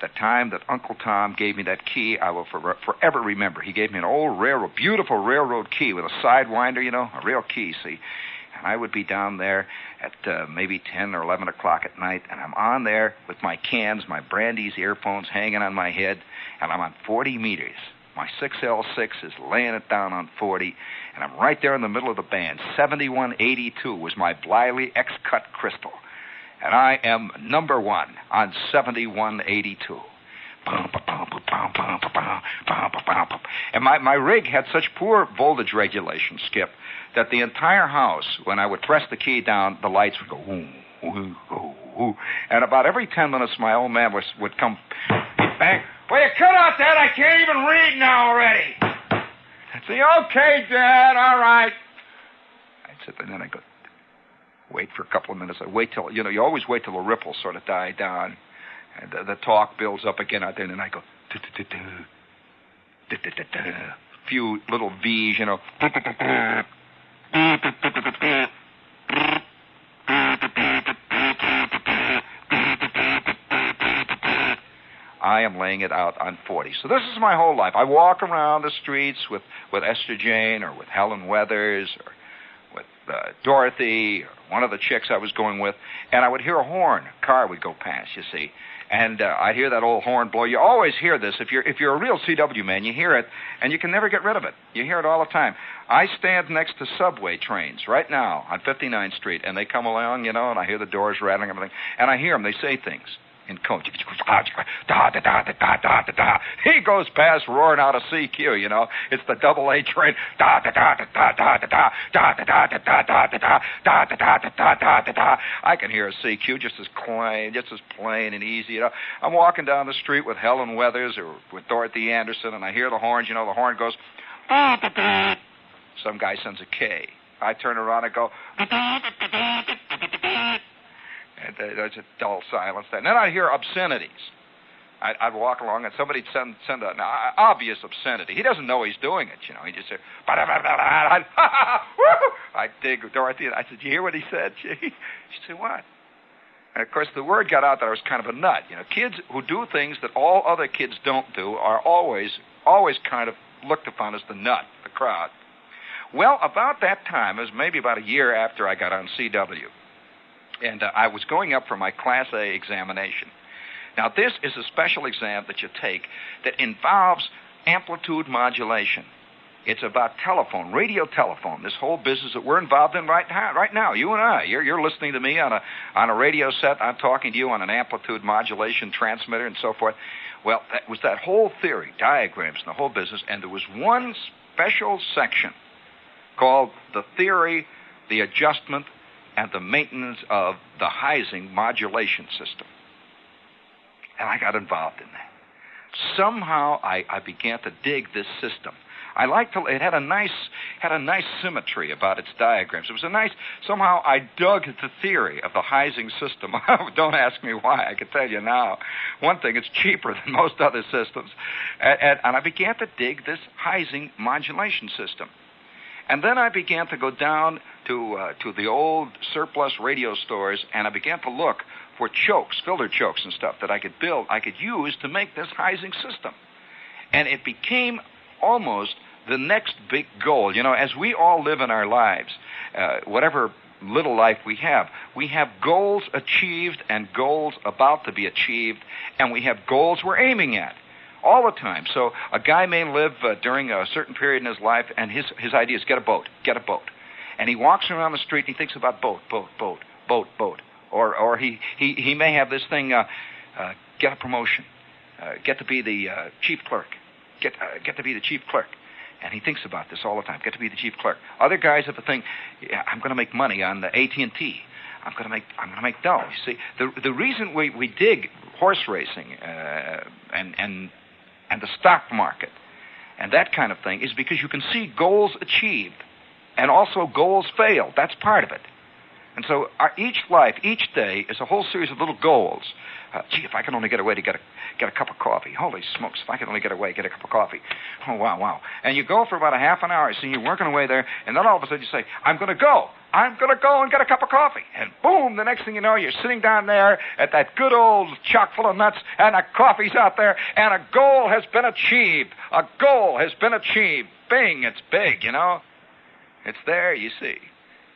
The time that Uncle Tom gave me that key, I will forever remember. He gave me an old railroad, beautiful railroad key with a sidewinder, you know, a real key, see. And I would be down there at maybe 10 or 11 o'clock at night, and I'm on there with my cans, my Brandeis earphones hanging on my head, and I'm on 40 meters. My 6L6 is laying it down on 40, and I'm right there in the middle of the band. 7182 was my Bliley X-Cut crystal. And I am number 1 on 7182. And my rig had such poor voltage regulation, Skip, that the entire house, when I would press the key down, the lights would go ooh, ooh, ooh, ooh. And about every 10 minutes, my old man would come bang. Well, you cut out that. I can't even read now already. I'd say, okay, Dad, all right. I'd sit there, and then I'd go, wait for a couple of minutes. I wait till, you know, you always wait till the ripples sort of die down. And the talk builds up again out there. And then I go, a few little V's, you know. I am laying it out on 40. So this is my whole life. I walk around the streets with Esther Jane or with Helen Weathers or with Dorothy, or one of the chicks I was going with, and I would hear a horn. A car would go past, you see. And I'd hear that old horn blow. You always hear this. If you're a real CW man, you hear it, and you can never get rid of it. You hear it all the time. I stand next to subway trains right now on 59th Street, and they come along, you know, and I hear the doors rattling and everything, and I hear them. They say things in code. He goes past roaring out a CQ, you know. It's the double A train. I can hear a CQ just as plain and easy, you know. I'm walking down the street with Helen Weathers or with Dorothy Anderson, and I hear the horns, you know, the horn goes. Some guy sends a K. I turn around and go. And there's a dull silence there. And then I hear obscenities. I'd walk along and somebody'd send an obvious obscenity. He doesn't know he's doing it, you know. He just said, I'd dig Dorothy, and I said, "You hear what he said?" She said, "What?" And, of course, the word got out that I was kind of a nut. You know, kids who do things that all other kids don't do are always kind of looked upon as the nut, the crowd. Well, about that time, it was maybe about a year after I got on CW, and I was going up for my Class A examination. Now, this is a special exam that you take that involves amplitude modulation. It's about telephone, radio telephone, this whole business that we're involved in right now. You and I, you're listening to me on a radio set. I'm talking to you on an amplitude modulation transmitter and so forth. Well, that was that whole theory, diagrams, and the whole business. And there was one special section called the theory, the adjustment, and the maintenance of the Heising modulation system. And I got involved in that. Somehow I began to dig this system. It had a nice symmetry about its diagrams. It was somehow I dug the theory of the Heising system. Don't ask me why, I can tell you now. One thing, it's cheaper than most other systems. And I began to dig this Heising modulation system. And then I began to go down to the old surplus radio stores, and I began to look for chokes, filter chokes and stuff that I could use to make this Heising system. And it became almost the next big goal. You know, as we all live in our lives, whatever little life we have goals achieved and goals about to be achieved, and we have goals we're aiming at all the time. So a guy may live during a certain period in his life, and his idea is get a boat. And he walks around the street and he thinks about boat. Or he may have this thing, get a promotion, get to be the chief clerk. Get to be the chief clerk. And he thinks about this all the time. Get to be the chief clerk. Other guys have the thing, I'm going to make money on the AT&T. I'm going to make dough. You see, the reason we dig horse racing and the stock market and that kind of thing is because you can see goals achieved and also goals failed. That's part of it. And so each day is a whole series of little goals. Gee, if I can only get away to get a cup of coffee. Holy smokes, if I can only get away, get a cup of coffee. Oh, wow. And you go for about a half an hour, so you're working away there, and then all of a sudden you say, I'm going to go and get a cup of coffee. And boom, the next thing you know, you're sitting down there at that good old chock full of nuts, and the coffee's out there, and a goal has been achieved. A goal has been achieved. Bing, it's big, you know. It's there, you see.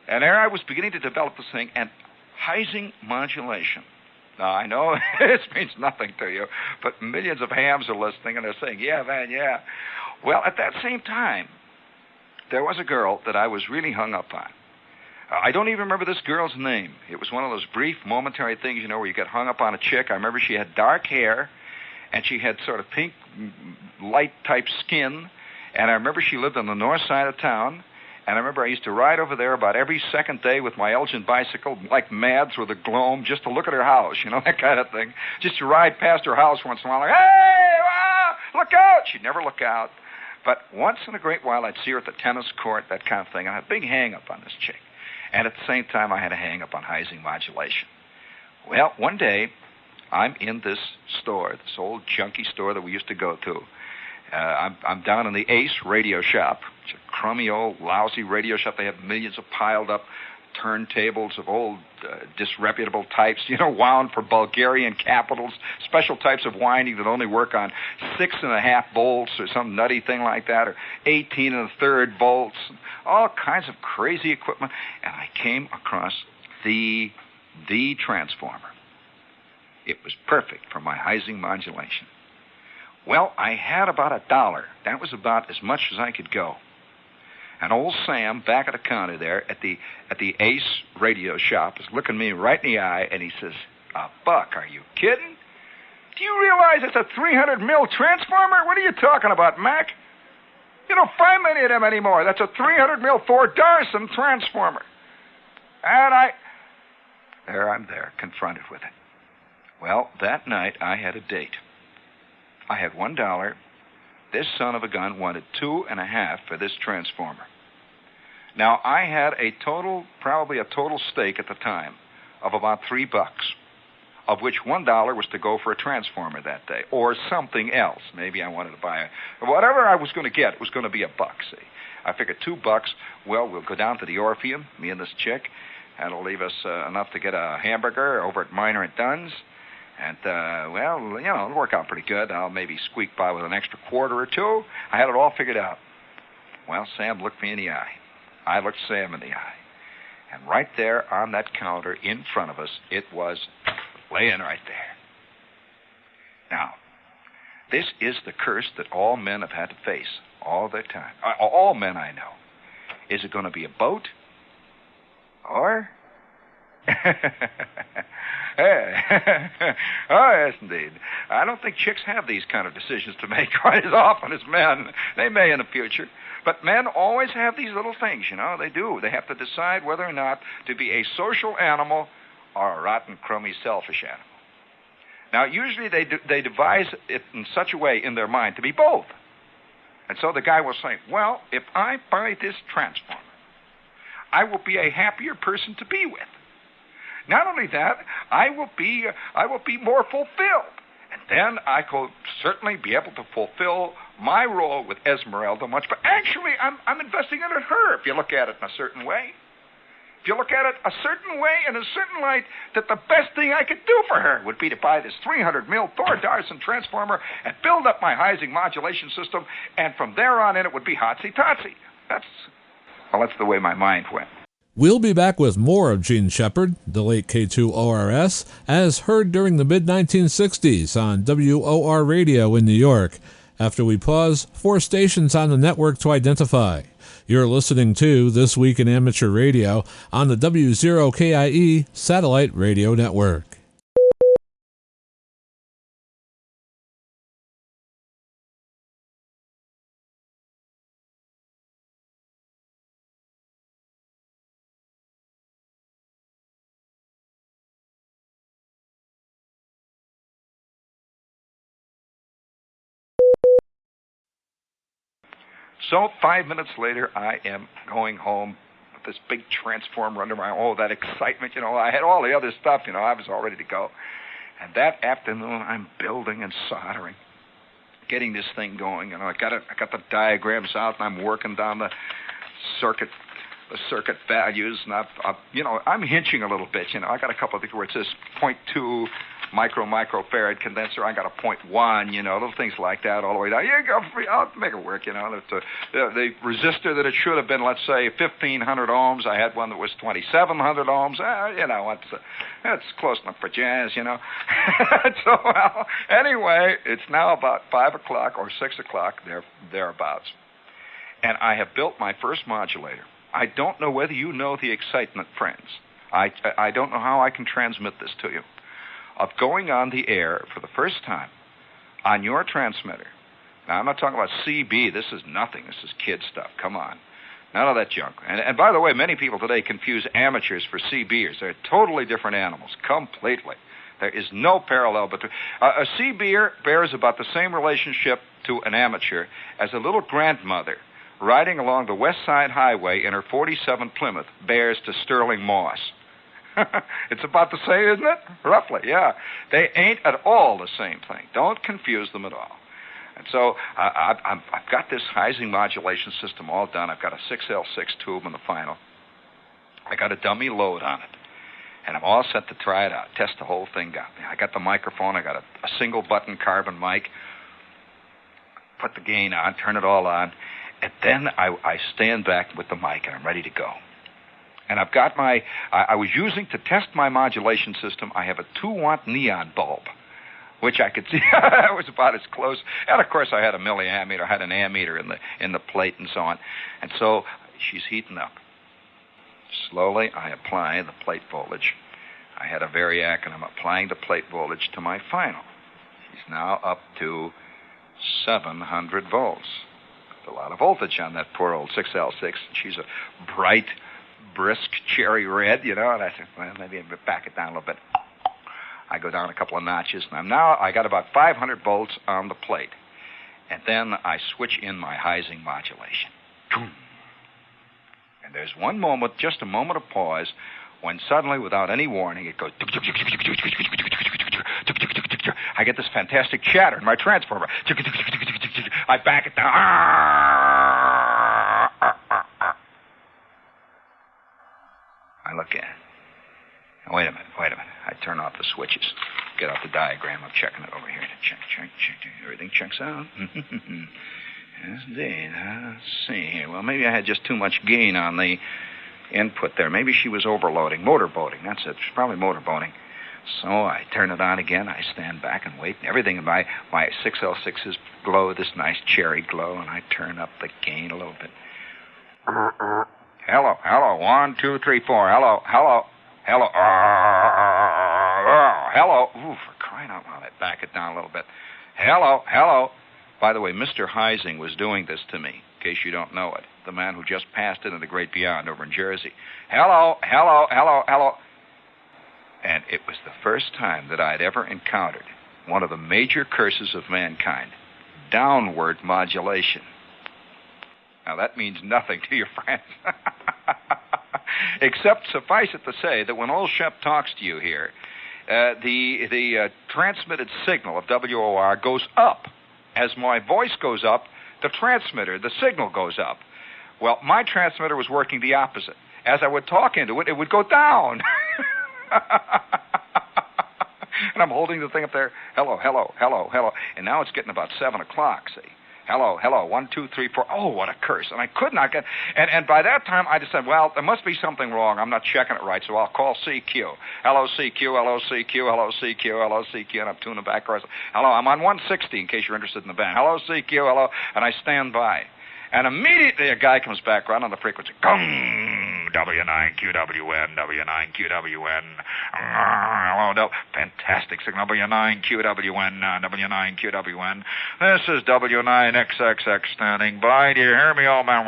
And there I was beginning to develop this thing, and Heising modulation. Now, I know this means nothing to you, but millions of hams are listening, and they're saying, yeah, man, yeah. Well, at that same time, there was a girl that I was really hung up on. I don't even remember this girl's name. It was one of those brief, momentary things, you know, where you get hung up on a chick. I remember she had dark hair, and she had sort of pink, light-type skin, and I remember she lived on the north side of town. And I remember I used to ride over there about every second day with my Elgin bicycle, like mad through the gloam, just to look at her house, you know, that kind of thing. Just to ride past her house once in a while, like, hey, look out! She'd never look out. But once in a great while, I'd see her at the tennis court, that kind of thing. I had a big hang-up on this chick. And at the same time, I had a hang-up on Heising modulation. Well, one day, I'm in this store, this old junky store that we used to go to. I'm down in the Ace radio shop. It's a crummy old lousy radio shop. They have millions of piled up turntables of old disreputable types, you know, wound for Bulgarian capitals, special types of winding that only work on 6.5 volts or some nutty thing like that, or 18 1/3 volts, all kinds of crazy equipment. And I came across the transformer. It was perfect for my Heising modulation. Well, I had about $1. That was about as much as I could go. And old Sam, back at the counter there at the Ace radio shop, is looking me right in the eye, and he says, "$1? Are you kidding? Do you realize it's a 300 mil transformer? What are you talking about, Mac? You don't find many of them anymore. That's a 300 mil 4 Darson transformer." And I'm there, confronted with it. Well, that night I had a date. I had $1. This son of a gun wanted $2.50 for this transformer. Now, I had probably a total stake at the time of about $3. of which $1 was to go for a transformer that day, or something else. Maybe I wanted to buy whatever I was going to get. It was going to be $1, see. I figured $2, well, we'll go down to the Orpheum, me and this chick. That'll leave us enough to get a hamburger over at Miner and Dunn's. And, well, you know, it'll work out pretty good. I'll maybe squeak by with an extra quarter or two. I had it all figured out. Well, Sam looked me in the eye. I looked Sam in the eye. And right there on that counter in front of us, it was laying right there. Now, this is the curse that all men have had to face all their time. All men I know. Is it going to be a boat? Or? Oh, yes, indeed. I don't think chicks have these kind of decisions to make quite as often as men. They may in the future. But men always have these little things, you know. They do. They have to decide whether or not to be a social animal or a rotten, crummy, selfish animal. Now, usually they devise it in such a way in their mind to be both. And so the guy will say, well, if I buy this transformer, I will be a happier person to be with. Not only that, I will be more fulfilled. And then I could certainly be able to fulfill my role with Esmeralda much. But actually, I'm investing in her if you look at it in a certain way. If you look at it a certain way, in a certain light, that the best thing I could do for her would be to buy this 300 mil Thor Darson transformer and build up my Heising modulation system, and from there on in it would be hotsy-totsy. That's the way my mind went. We'll be back with more of Gene Shepard, the late K2ORS, as heard during the mid-1960s on WOR Radio in New York, after we pause 4 stations on the network to identify. You're listening to This Week in Amateur Radio on the W0KIE Satellite Radio Network. So 5 minutes later, I am going home with this big transformer under my, that excitement, you know. I had all the other stuff, you know. I was all ready to go. And that afternoon, I'm building and soldering, getting this thing going. You know, I got the diagrams out, and I'm working down the circuit values, and I'm hinching a little bit. You know, I got a couple of things where it says 0.2 microfarad condenser. I got a 0.1. You know, little things like that all the way down. I'll make it work. You know, the resistor that it should have been, let's say, 1,500 ohms. I had one that was 2,700 ohms. You know, that's close enough for jazz. You know. So well, anyway, it's now about 5 o'clock or 6 o'clock thereabouts, and I have built my first modulator. I don't know whether you know the excitement, friends. I don't know how I can transmit this to you. Of going on the air for the first time on your transmitter. Now, I'm not talking about CB. This is nothing. This is kid stuff. Come on. None of that junk. And by the way, many people today confuse amateurs for CBers. They're totally different animals, completely. There is no parallel between... a CBer bears about the same relationship to an amateur as a little grandmother riding along the West Side Highway in her 47 Plymouth bears to Sterling Moss. It's about the same, isn't it? Roughly, yeah. They ain't at all the same thing. Don't confuse them at all. And so I've got this Heising modulation system all done. I've got a 6L6 tube in the final. I got a dummy load on it. And I'm all set to try it out, test the whole thing out. I got the microphone. I got a single-button carbon mic. Put the gain on, turn it all on. And then I stand back with the mic, and I'm ready to go. And I've got I was using to test my modulation system, I have a 2-watt neon bulb, which I could see it was about as close. And, of course, I had a milliammeter, I had an ammeter in the plate and so on. And so she's heating up. Slowly, I apply the plate voltage. I had a variac, and I'm applying the plate voltage to my final. She's now up to 700 volts. A lot of voltage on that poor old 6L6. She's a bright, brisk cherry red, you know, and I said, well, maybe I'll back it down a little bit. I go down a couple of notches, and I got about 500 volts on the plate. And then I switch in my Heising modulation. And there's one moment, just a moment of pause, when suddenly, without any warning, it goes... I get this fantastic chatter in my transformer. I back it down. I look at it. Now, wait a minute. I turn off the switches. Get out the diagram. I'm checking it over here. Check. Everything checks out. Yes, indeed. Let's see here. Well, maybe I had just too much gain on the input there. Maybe she was overloading. Motorboating. That's it. She's probably motorboating. So I turn it on again. I stand back and wait. And everything in my 6L6s glow this nice cherry glow, and I turn up the gain a little bit. Hello. 1, 2, 3, 4. Hello. Hello. Ooh, for crying out loud. I back it down a little bit. Hello. By the way, Mr. Heising was doing this to me, in case you don't know it. The man who just passed into the great beyond over in Jersey. Hello. And it was the first time that I'd ever encountered one of the major curses of mankind, downward modulation. Now, that means nothing to your friends. Except, suffice it to say, that when old Shep talks to you here, the transmitted signal of WOR goes up. As my voice goes up, the transmitter, the signal goes up. Well, my transmitter was working the opposite. As I would talk into it, it would go down. And I'm holding the thing up there. Hello. And now it's getting about 7 o'clock, see. Hello. 1, 2, 3, 4. Oh, what a curse. And I could not get... And by that time, I decided, well, there must be something wrong. I'm not checking it right, so I'll call CQ. Hello, CQ. And I'm tuning back. Hello, I'm on 160, in case you're interested in the band. Hello, CQ. Hello. And I stand by. And immediately a guy comes back right on the frequency. Gong! W9QWN. Hello, fantastic signal. W9QWN. This is W9XXX standing by. Do you hear me, old man?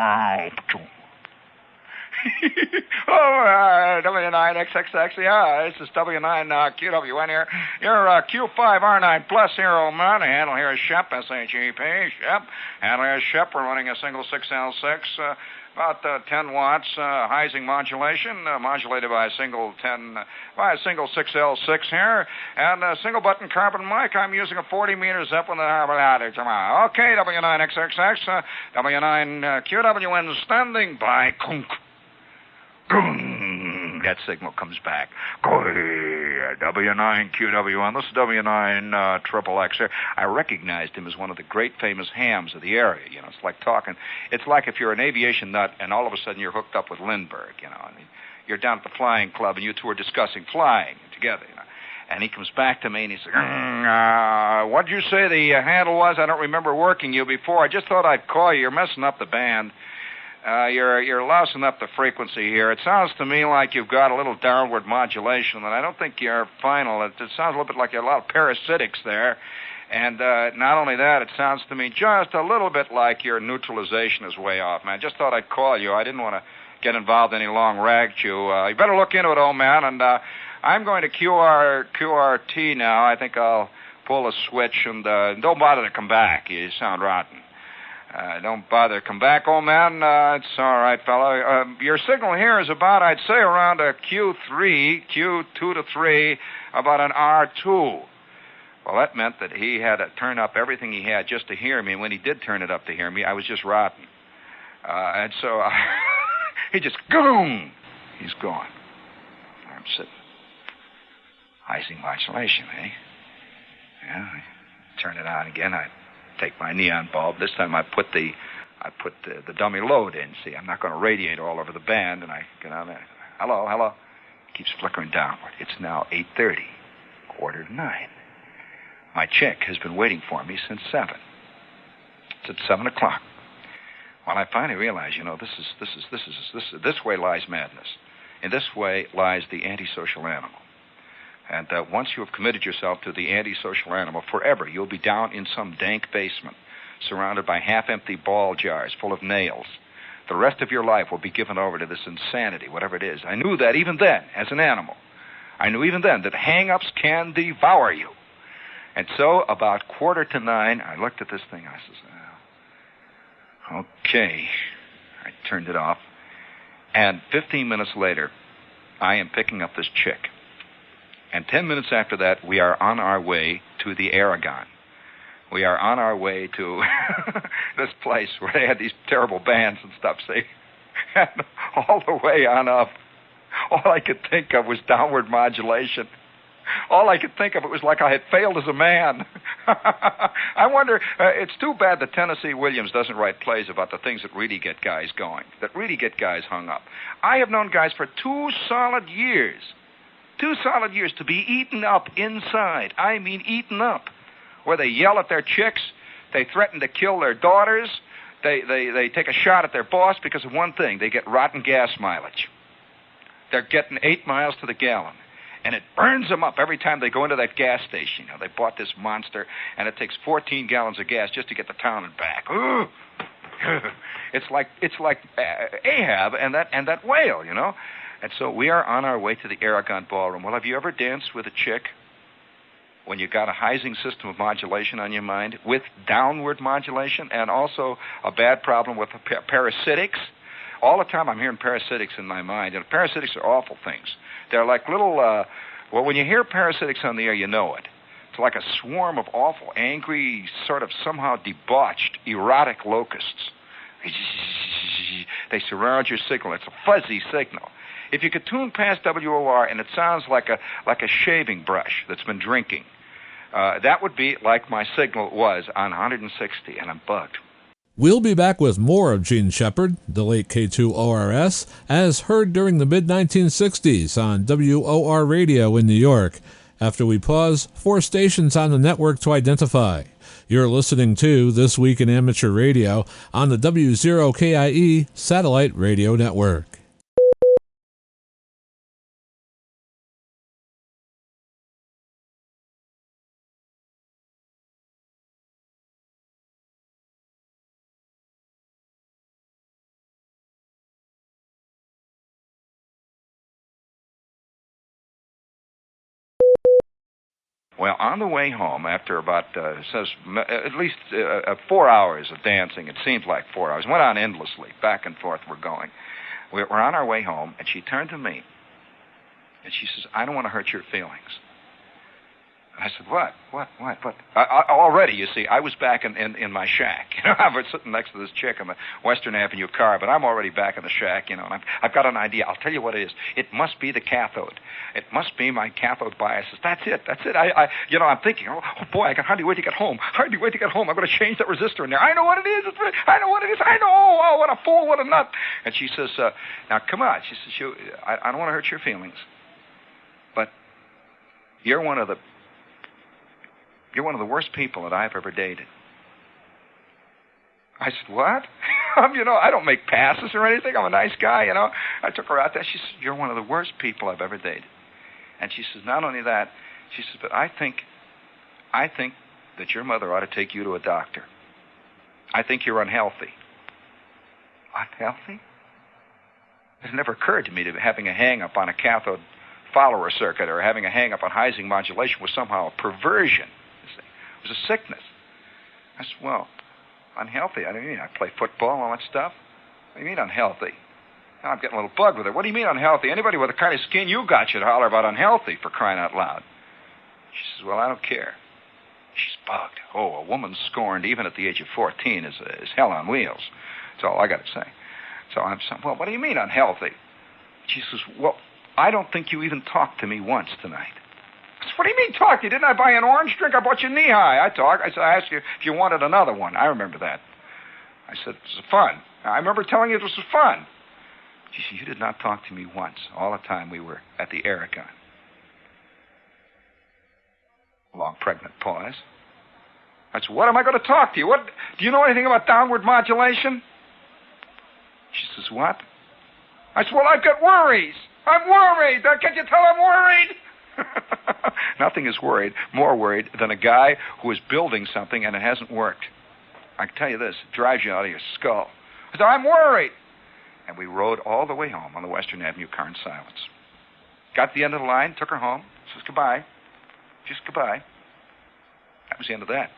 W9XXX, yeah, this is W9QWN here. You're Q5R9 plus here, old man. The handle here is Shep, SHEP, Shep. Handle here is Shep. We're running a single 6L6, about 10 watts, Heising modulation, modulated by a single 6L6 here, and a single button carbon mic. I'm using a 40 meters up on the Okay, W9XXX, W9QWN standing by. That signal comes back. W9QWN. This is W9 XXX here. I recognized him as one of the great famous hams of the area. You know, it's like talking. It's like if you're an aviation nut and all of a sudden you're hooked up with Lindbergh. You know, and you're down at the flying club and you two are discussing flying together. You know, and he comes back to me and he says, "What'd you say the handle was? I don't remember working you before. I just thought I'd call you. You're messing up the band." You're lousing up the frequency here. It sounds to me like you've got a little downward modulation, and I don't think you're final. It sounds a little bit like you have a lot of parasitics there. And not only that, it sounds to me just a little bit like your neutralization is way off, man. Just thought I'd call you. I didn't want to get involved in any long rag chew. You better look into it, old man. And I'm going to QRT now. I think I'll pull a switch, and don't bother to come back. You sound rotten. Don't bother. Come back, old man. It's all right, fellow. Your signal here is about, I'd say, around a Q2 to 3, about an R2. Well, that meant that he had to turn up everything he had just to hear me. And when he did turn it up to hear me, I was just rotten. And so he just, boom, he's gone. I'm sitting. Heising modulation, eh? Yeah, I turn it on again. I take my neon bulb. This time I put the dummy load in. See, I'm not going to radiate all over the band. And I get on there. Hello. It keeps flickering downward. It's now 8:30, 8:45. My chick has been waiting for me since 7. It's at 7 o'clock. Well, I finally realized, this way lies madness. In this way lies the antisocial animal. And once you have committed yourself to the antisocial animal, forever you'll be down in some dank basement, surrounded by half-empty ball jars full of nails. The rest of your life will be given over to this insanity, whatever it is. I knew that even then, as an animal. I knew even then that hang-ups can devour you. And so, about 8:45, I looked at this thing. I says, okay. I turned it off. And 15 minutes later, I am picking up this chick. And 10 minutes after that, we are on our way to the Aragon. We are on our way to this place where they had these terrible bands and stuff. See, and all the way on up, all I could think of was downward modulation. All I could think of, it was like I had failed as a man. I wonder, it's too bad that Tennessee Williams doesn't write plays about the things that really get guys going, that really get guys hung up. I have known guys for 2 solid years to be eaten up inside. I mean eaten up. Where they yell at their chicks, they threaten to kill their daughters, they take a shot at their boss because of one thing, they get rotten gas mileage. They're getting 8 miles to the gallon. And it burns them up every time they go into that gas station. You know, they bought this monster, and it takes 14 gallons of gas just to get to town and back. It's like Ahab and that whale, you know. And so we are on our way to the Aragon Ballroom. Well, have you ever danced with a chick when you got a Heising system of modulation on your mind with downward modulation and also a bad problem with parasitics? All the time I'm hearing parasitics in my mind. And parasitics are awful things. They're like little, well, when you hear parasitics on the air, you know it. It's like a swarm of awful, angry, sort of somehow debauched, erotic locusts. They surround your signal. It's a fuzzy signal. If you could tune past WOR and it sounds like a shaving brush that's been drinking, that would be like my signal was on 160, and I'm bugged. We'll be back with more of Gene Shepard, the late K2ORS, as heard during the mid-1960s on WOR radio in New York, after we pause 4 stations on the network to identify. You're listening to This Week in Amateur Radio on the W0KIE Satellite Radio Network. Well, on the way home, after about, at least 4 hours of dancing, it seemed like 4 hours, went on endlessly, back and forth we're going. We're on our way home, and she turned to me, and she says, I don't want to hurt your feelings. I said, what? Already, you see, I was back in my shack. You know, I was sitting next to this chick in the Western Avenue car, but I'm already back in the shack, you know, and I've got an idea. I'll tell you what it is. It must be the cathode. It must be my cathode biases. That's it. I'm thinking, oh boy, I can hardly wait to get home. I'm going to change that resistor in there. I know what it is. I know. Oh, what a fool, what a nut. And she says, now, come on. She says, I don't want to hurt your feelings, but you're one of the worst people that I've ever dated. I said, what? I don't make passes or anything. I'm a nice guy, you know. I took her out there. She said, you're one of the worst people I've ever dated. And she says, not only that, she says, but I think that your mother ought to take you to a doctor. I think you're unhealthy. Unhealthy? It never occurred to me that having a hang-up on a cathode follower circuit or having a hang-up on Heising modulation was somehow a perversion. It was a sickness. I said, well, unhealthy? I mean, I play football, all that stuff. What do you mean unhealthy? Now I'm getting a little bugged with it. What do you mean unhealthy? Anybody with the kind of skin you got should holler about unhealthy, for crying out loud. She says, well, I don't care. She's bugged. Oh, a woman scorned even at the age of 14 is hell on wheels. That's all I got to say. So I'm saying, well, what do you mean unhealthy? She says, well, I don't think you even talked to me once tonight. I said, what do you mean talk? Didn't I buy an orange drink? I bought you knee-high. I talked. I said, I asked you if you wanted another one. I remember that. I said, it was fun. I remember telling you it was fun. She said, you did not talk to me once all the time we were at the Aragon. Long pregnant pause. I said, what am I going to talk to you? What? Do you know anything about downward modulation? She says, what? I said, well, I've got worries. I'm worried. Can't you tell I'm worried? Nothing is more worried than a guy who is building something and it hasn't worked. I can tell you this, it drives you out of your skull. I said, I'm worried. And we rode all the way home on the Western Avenue car in silence. Got to the end of the line, took her home, says goodbye. Just goodbye. That was the end of that.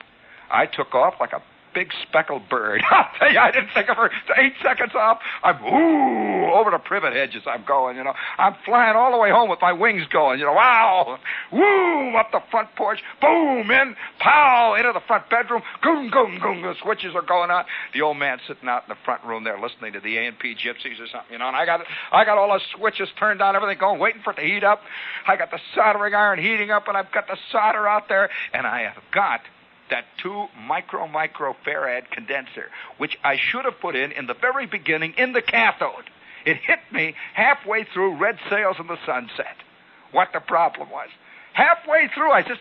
I took off like a big speckled bird. I'll tell you, I didn't think of her 8 seconds off. I'm over the privet hedges. I'm going, I'm flying all the way home with my wings going, wow. Woo, up the front porch. Boom, in, pow, into the front bedroom. Goom, goom, goom. The switches are going on. The old man sitting out in the front room there listening to the A&P Gypsies or something, and I got all the switches turned on, everything going, waiting for it to heat up. I got the soldering iron heating up, and I've got the solder out there, and I have got that 2 microfarad condenser, which I should have put in the very beginning in the cathode. It hit me halfway through Red Sails in the Sunset. What the problem was. Halfway through, I says,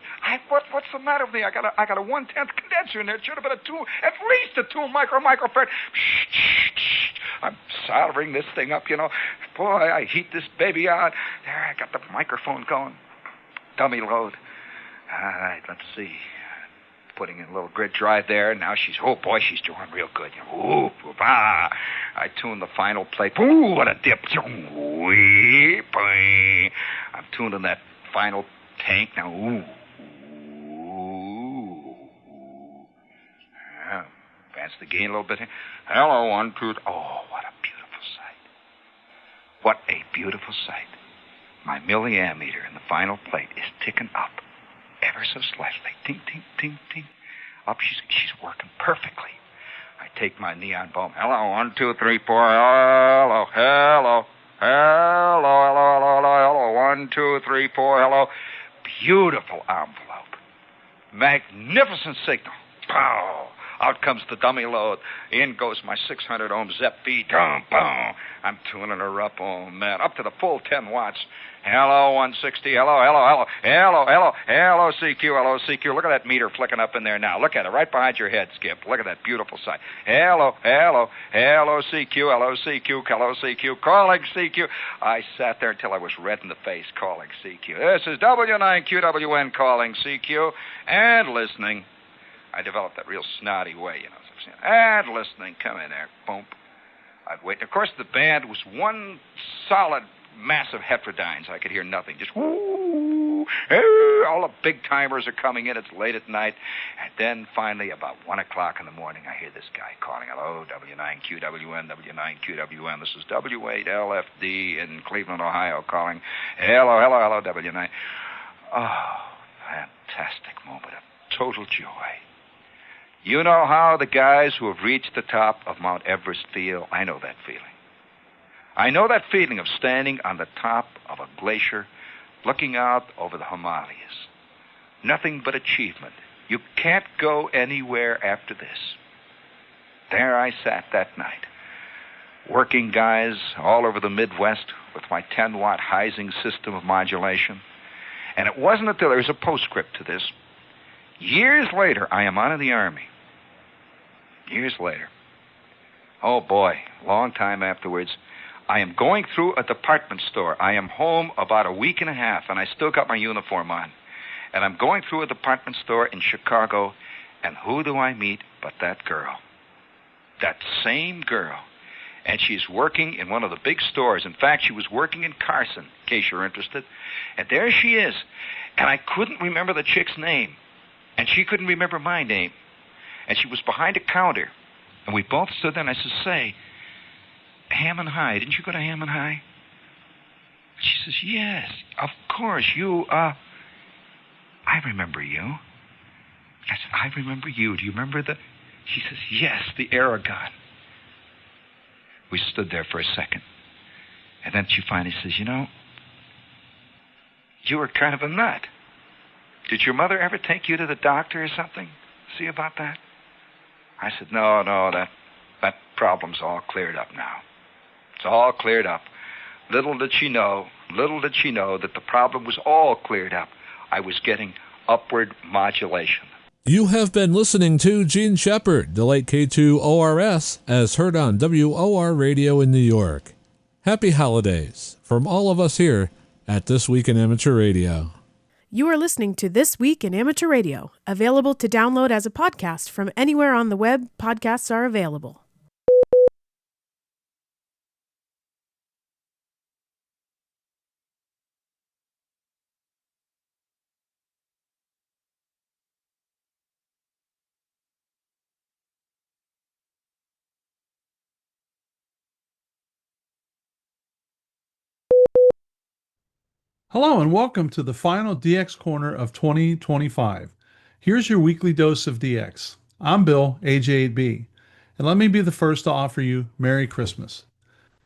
what's the matter with me? I got a 1/10 condenser in there. It should have been at least a 2 microfarad. I'm soldering this thing up, Boy, I heat this baby on. There, I got the microphone going. Dummy load. All right, let's see. Putting in a little grid drive there. Now she's doing real good. Ooh, bah. I tune the final plate. Ooh, what a dip. I'm tuning that final tank now. Ooh. Yeah, advance the gain a little bit here. Hello, 1, 2. Oh, what a beautiful sight. What a beautiful sight. My milliammeter in the final plate is ticking up ever so slightly. Ting, ting, ting, ting. Up, she's working perfectly. I take my neon bulb. Hello, 1, 2, 3, 4. Hello, hello, hello, hello, hello, hello. 1, 2, 3, 4. Hello. Beautiful envelope. Magnificent signal. Pow. Out comes the dummy load. In goes my 600 ohm ZEP feed. Boom, boom. I'm tuning her up. Oh, man. Up to the full 10 watts. Hello, 160. Hello, hello, hello. Hello, hello. Hello, CQ. Hello, CQ. Look at that meter flicking up in there now. Look at it. Right behind your head, Skip. Look at that beautiful sight. Hello, hello. Hello, CQ. Hello, CQ. Hello, CQ. Calling CQ. I sat there until I was red in the face calling CQ. This is W9QWN calling CQ and listening. I developed that real snotty way, And listening, come in there, boom. I'd wait. Of course, the band was one solid mass of heterodynes. I could hear nothing. Just whoo, all the big timers are coming in. It's late at night. And then finally, about 1 o'clock in the morning, I hear this guy calling, hello, W9QWN, W9QWN. This is W8LFD in Cleveland, Ohio, calling, hello, hello, hello, W9. Oh, fantastic moment of total joy. You know how the guys who have reached the top of Mount Everest feel? I know that feeling. I know that feeling of standing on the top of a glacier, looking out over the Himalayas. Nothing but achievement. You can't go anywhere after this. There I sat that night, working guys all over the Midwest with my 10-watt Heising system of modulation. And it wasn't until there was a postscript to this. Years later, I am out of the Army. Years later. Oh, boy, long time afterwards. I am going through a department store. I am home about a week and a half, and I still got my uniform on. And I'm going through a department store in Chicago, and who do I meet but that girl? That same girl. And she's working in one of the big stores. In fact, she was working in Carson, in case you're interested. And there she is. And I couldn't remember the chick's name. And she couldn't remember my name. And she was behind a counter. And we both stood there, and I said, say, Hammond High, didn't you go to Hammond High? She says, yes, of course, you, I remember you. I said, I remember you. Do you remember the... She says, yes, the Aragon. We stood there for a second. And then she finally says, you were kind of a nut. Did your mother ever take you to the doctor or something? See about that? I said, no, that problem's all cleared up now. It's all cleared up. Little did she know that the problem was all cleared up. I was getting upward modulation. You have been listening to Gene Shepard, the late K2ORS, as heard on WOR Radio in New York. Happy holidays from all of us here at This Week in Amateur Radio. You are listening to This Week in Amateur Radio, available to download as a podcast from anywhere on the web podcasts are available. Hello and welcome to the final DX Corner of 2025. Here's your weekly dose of DX. I'm Bill, AJ8B, and let me be the first to offer you Merry Christmas.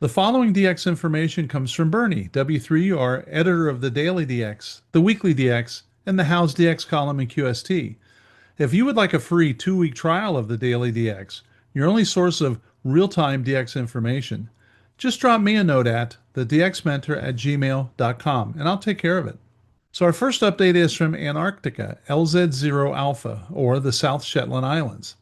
The following DX information comes from Bernie, W3UR, editor of the Daily DX, the Weekly DX, and the How's DX column in QST. If you would like a free 2-week trial of the Daily DX, your only source of real-time DX information, just drop me a note at thedxmentor@gmail.com and I'll take care of it. So our first update is from Antarctica, LZ0 Alpha, or the South Shetland Islands.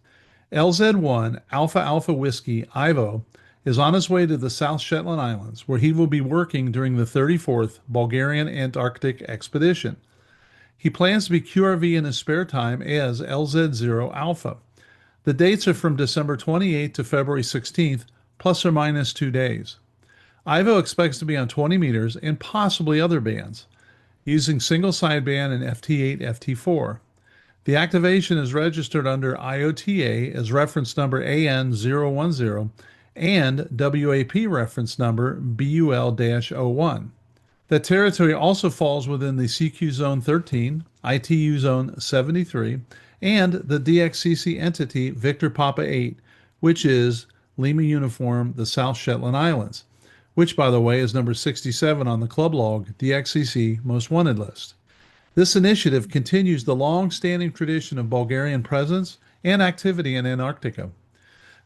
LZ1 Alpha Alpha Whiskey, Ivo, is on his way to the South Shetland Islands, where he will be working during the 34th Bulgarian Antarctic Expedition. He plans to be QRV in his spare time as LZ0 Alpha. The dates are from December 28th to February 16th, plus or minus 2 days. Ivo expects to be on 20 meters and possibly other bands, using single sideband and FT8, FT4. The activation is registered under IOTA as reference number AN010 and WAP reference number BUL-01. The territory also falls within the CQ Zone 13, ITU Zone 73, and the DXCC entity Victor Papa 8, which is Lima Uniform, the South Shetland Islands, which, by the way, is number 67 on the club log DXCC Most Wanted list. This initiative continues the long-standing tradition of Bulgarian presence and activity in Antarctica.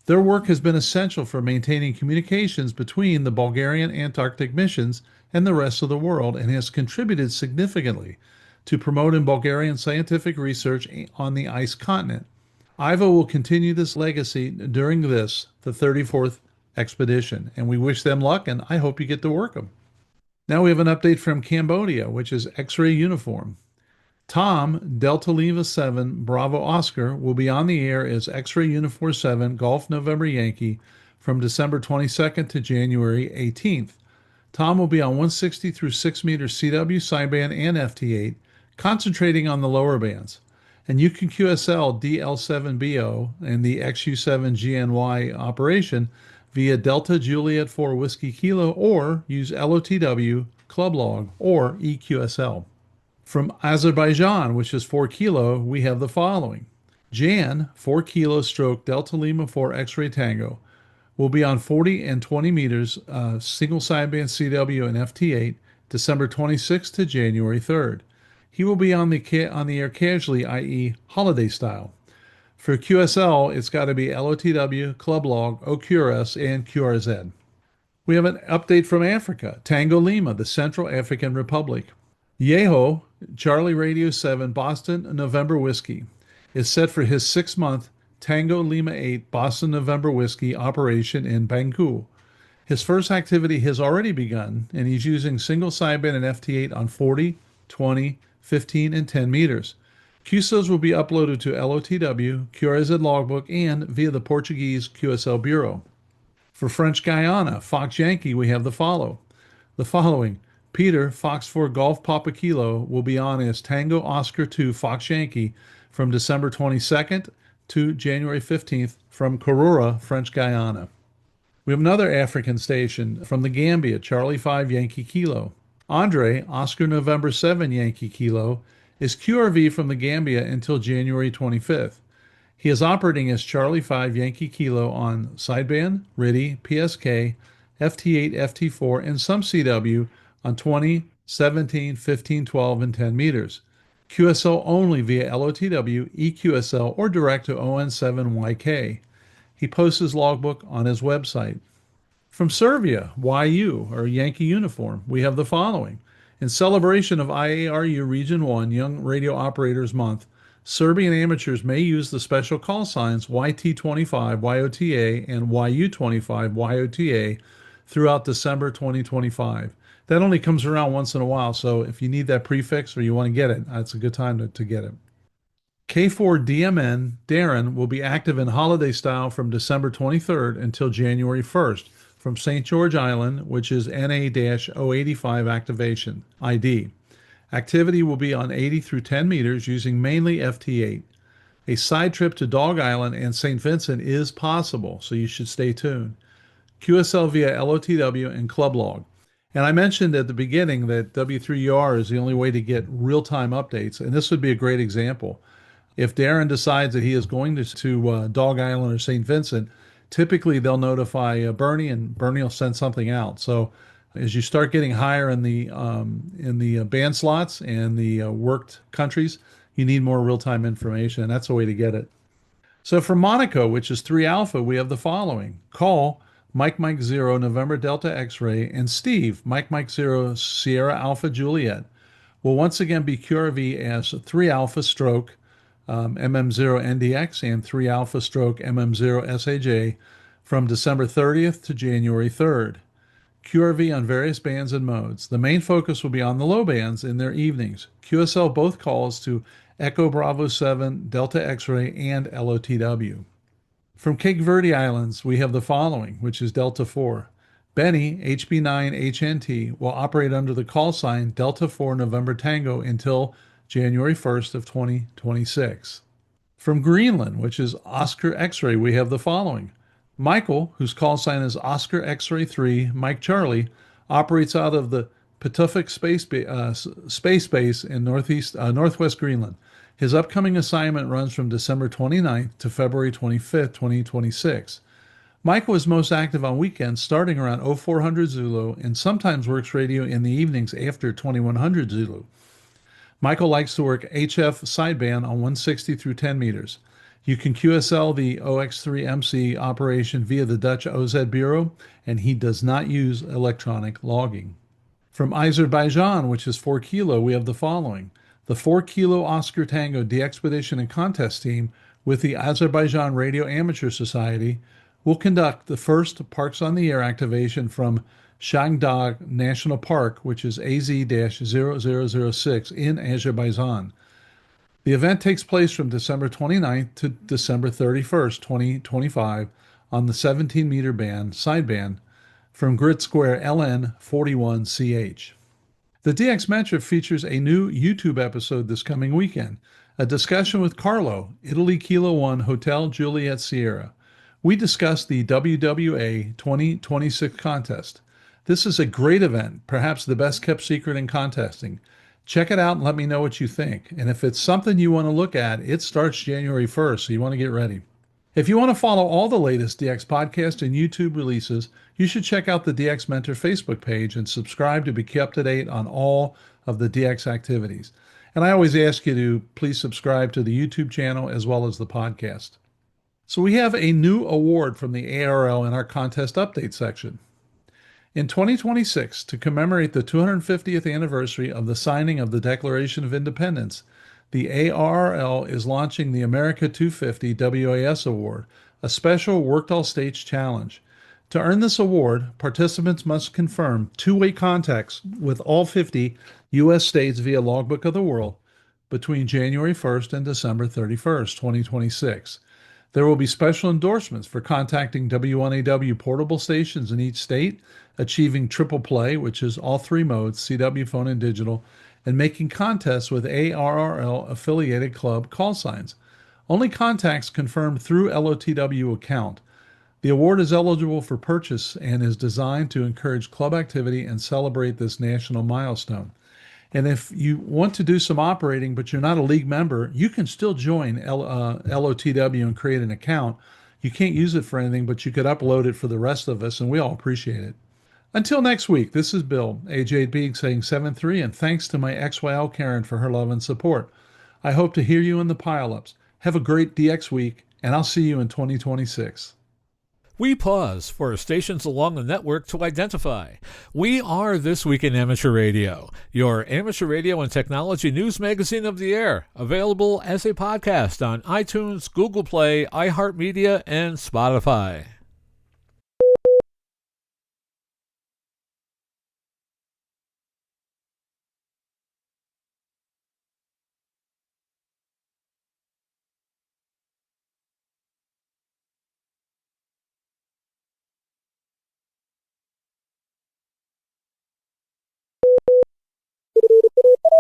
Their work has been essential for maintaining communications between the Bulgarian Antarctic missions and the rest of the world and has contributed significantly to promoting Bulgarian scientific research on the ice continent. Ivo will continue this legacy during the 34th expedition, and we wish them luck, and I hope you get to work them. Now we have an update from Cambodia, which is X-Ray Uniform. Tom, Delta Lima 7, Bravo Oscar, will be on the air as X-Ray Uniform 7, Golf November Yankee, from December 22nd to January 18th. Tom will be on 160 through 6 meter CW sideband and FT8, concentrating on the lower bands. And you can QSL DL7BO and the XU7GNY operation via Delta Juliet 4 Whiskey Kilo or use LOTW, Club Log, or EQSL. From Azerbaijan, which is 4 Kilo, we have the following. Jan, 4 Kilo stroke Delta Lima 4 X-Ray Tango, will be on 40 and 20 meters single sideband CW and FT8 December 26th to January 3rd. He will be on the air casually, i.e. holiday style. For QSL, it's got to be LOTW, Club Log, OQRS, and QRZ. We have an update from Africa, Tango Lima, the Central African Republic. Yeho, Charlie Radio 7, Boston November Whiskey, is set for his 6-month Tango Lima 8 Boston November Whiskey operation in Bangu. His first activity has already begun, and he's using single sideband and FT8 on 40, 20, 15, and 10 meters. QSOs will be uploaded to LOTW, QRZ Logbook, and via the Portuguese QSL Bureau. For French Guiana, Fox Yankee, we have the following. Peter, Fox 4 Golf Papa Kilo, will be on as Tango Oscar 2 Fox Yankee from December 22nd to January 15th from Korora, French Guiana. We have another African station from the Gambia, Charlie 5 Yankee Kilo. Andre, Oscar November 7 Yankee Kilo, is QRV from the Gambia until January 25th. He is operating as Charlie 5 Yankee Kilo on sideband, RIDI, PSK, FT8, FT4, and some CW on 20, 17, 15, 12, and 10 meters. QSL only via LOTW, EQSL, or direct to ON7YK. He posts his logbook on his website. From Serbia, YU, or Yankee Uniform, we have the following. In celebration of IARU Region 1 Young Radio Operators Month, Serbian amateurs may use the special call signs YT25 YOTA and YU25 YOTA throughout December 2025. That only comes around once in a while, so if you need that prefix or you want to get it, it's a good time to get it. K4DMN Darren will be active in holiday style from December 23rd until January 1st from St. George Island, which is NA-085 activation ID. Activity will be on 80 through 10 meters using mainly FT8. A side trip to Dog Island and St. Vincent is possible, so you should stay tuned. QSL via LOTW and Club Log. And I mentioned at the beginning that W3UR is the only way to get real-time updates, and this would be a great example. If Darren decides that he is going to Dog Island or St. Vincent, typically they'll notify Bernie, and Bernie will send something out. So as you start getting higher in the band slots and the worked countries, you need more real-time information, and that's the way to get it. So for Monaco, which is 3 Alpha, we have the following. Call Mike Mike 0 November Delta X-ray and Steve Mike Mike 0 Sierra Alpha Juliet will once again be QRV as 3 Alpha stroke MM0 NDX and 3 Alpha stroke MM0 SAJ from December 30th to January 3rd. QRV on various bands and modes. The main focus will be on the low bands in their evenings. QSL both calls to Echo Bravo 7, Delta X-ray, and LOTW. From Cape Verde Islands, we have the following, which is Delta 4. Benny, HB9 HNT, will operate under the call sign Delta 4 November Tango until January 1st of 2026. From Greenland, which is Oscar X-ray, we have the following. Michael, whose call sign is Oscar X-ray 3, Mike Charlie, operates out of the Pituffik Space Base in northwest Greenland. His upcoming assignment runs from December 29th to February 25th, 2026. Michael is most active on weekends starting around 0400 Zulu and sometimes works radio in the evenings after 2100 Zulu. Michael likes to work HF sideband on 160 through 10 meters. You can QSL the OX3MC operation via the Dutch OZ Bureau, and he does not use electronic logging. From Azerbaijan, which is 4 Kilo, we have the following. The 4 Kilo Oscar Tango de-expedition and contest team with the Azerbaijan Radio Amateur Society will conduct the first Parks on the Air activation from Shangdag National Park, which is AZ-0006 in Azerbaijan. The event takes place from December 29th to December 31st, 2025 on the 17-meter band, sideband, from Grid Square LN41CH. The DX Metra features a new YouTube episode this coming weekend, a discussion with Carlo, Italy Kilo 1 Hotel Juliet Sierra. We discussed the WWA 2026 contest. This is a great event, perhaps the best kept secret in contesting. Check it out and let me know what you think. And if it's something you want to look at, it starts January 1st, so you want to get ready. If you want to follow all the latest DX podcast and YouTube releases, you should check out the DX Mentor Facebook page and subscribe to be kept up to date on all of the DX activities. And I always ask you to please subscribe to the YouTube channel as well as the podcast. So we have a new award from the ARL in our contest update section. In 2026, to commemorate the 250th anniversary of the signing of the Declaration of Independence, the ARRL is launching the America 250 WAS Award, a special Worked All States challenge. To earn this award, participants must confirm two-way contacts with all 50 U.S. states via Logbook of the World between January 1st and December 31st, 2026. There will be special endorsements for contacting W1AW portable stations in each state, achieving triple play, which is all three modes, CW, phone, and digital, and making contests with ARRL-affiliated club call signs. Only contacts confirmed through LOTW account. The award is eligible for purchase and is designed to encourage club activity and celebrate this national milestone. And if you want to do some operating, but you're not a league member, you can still join LOTW and create an account. You can't use it for anything, but you could upload it for the rest of us, and we all appreciate it. Until next week, this is Bill, AJ8B, saying 7-3, and thanks to my XYL Karen for her love and support. I hope to hear you in the pile-ups. Have a great DX week, and I'll see you in 2026. We pause for stations along the network to identify. We are This Week in Amateur Radio, your amateur radio and technology news magazine of the air, available as a podcast on iTunes, Google Play, iHeartMedia, and Spotify.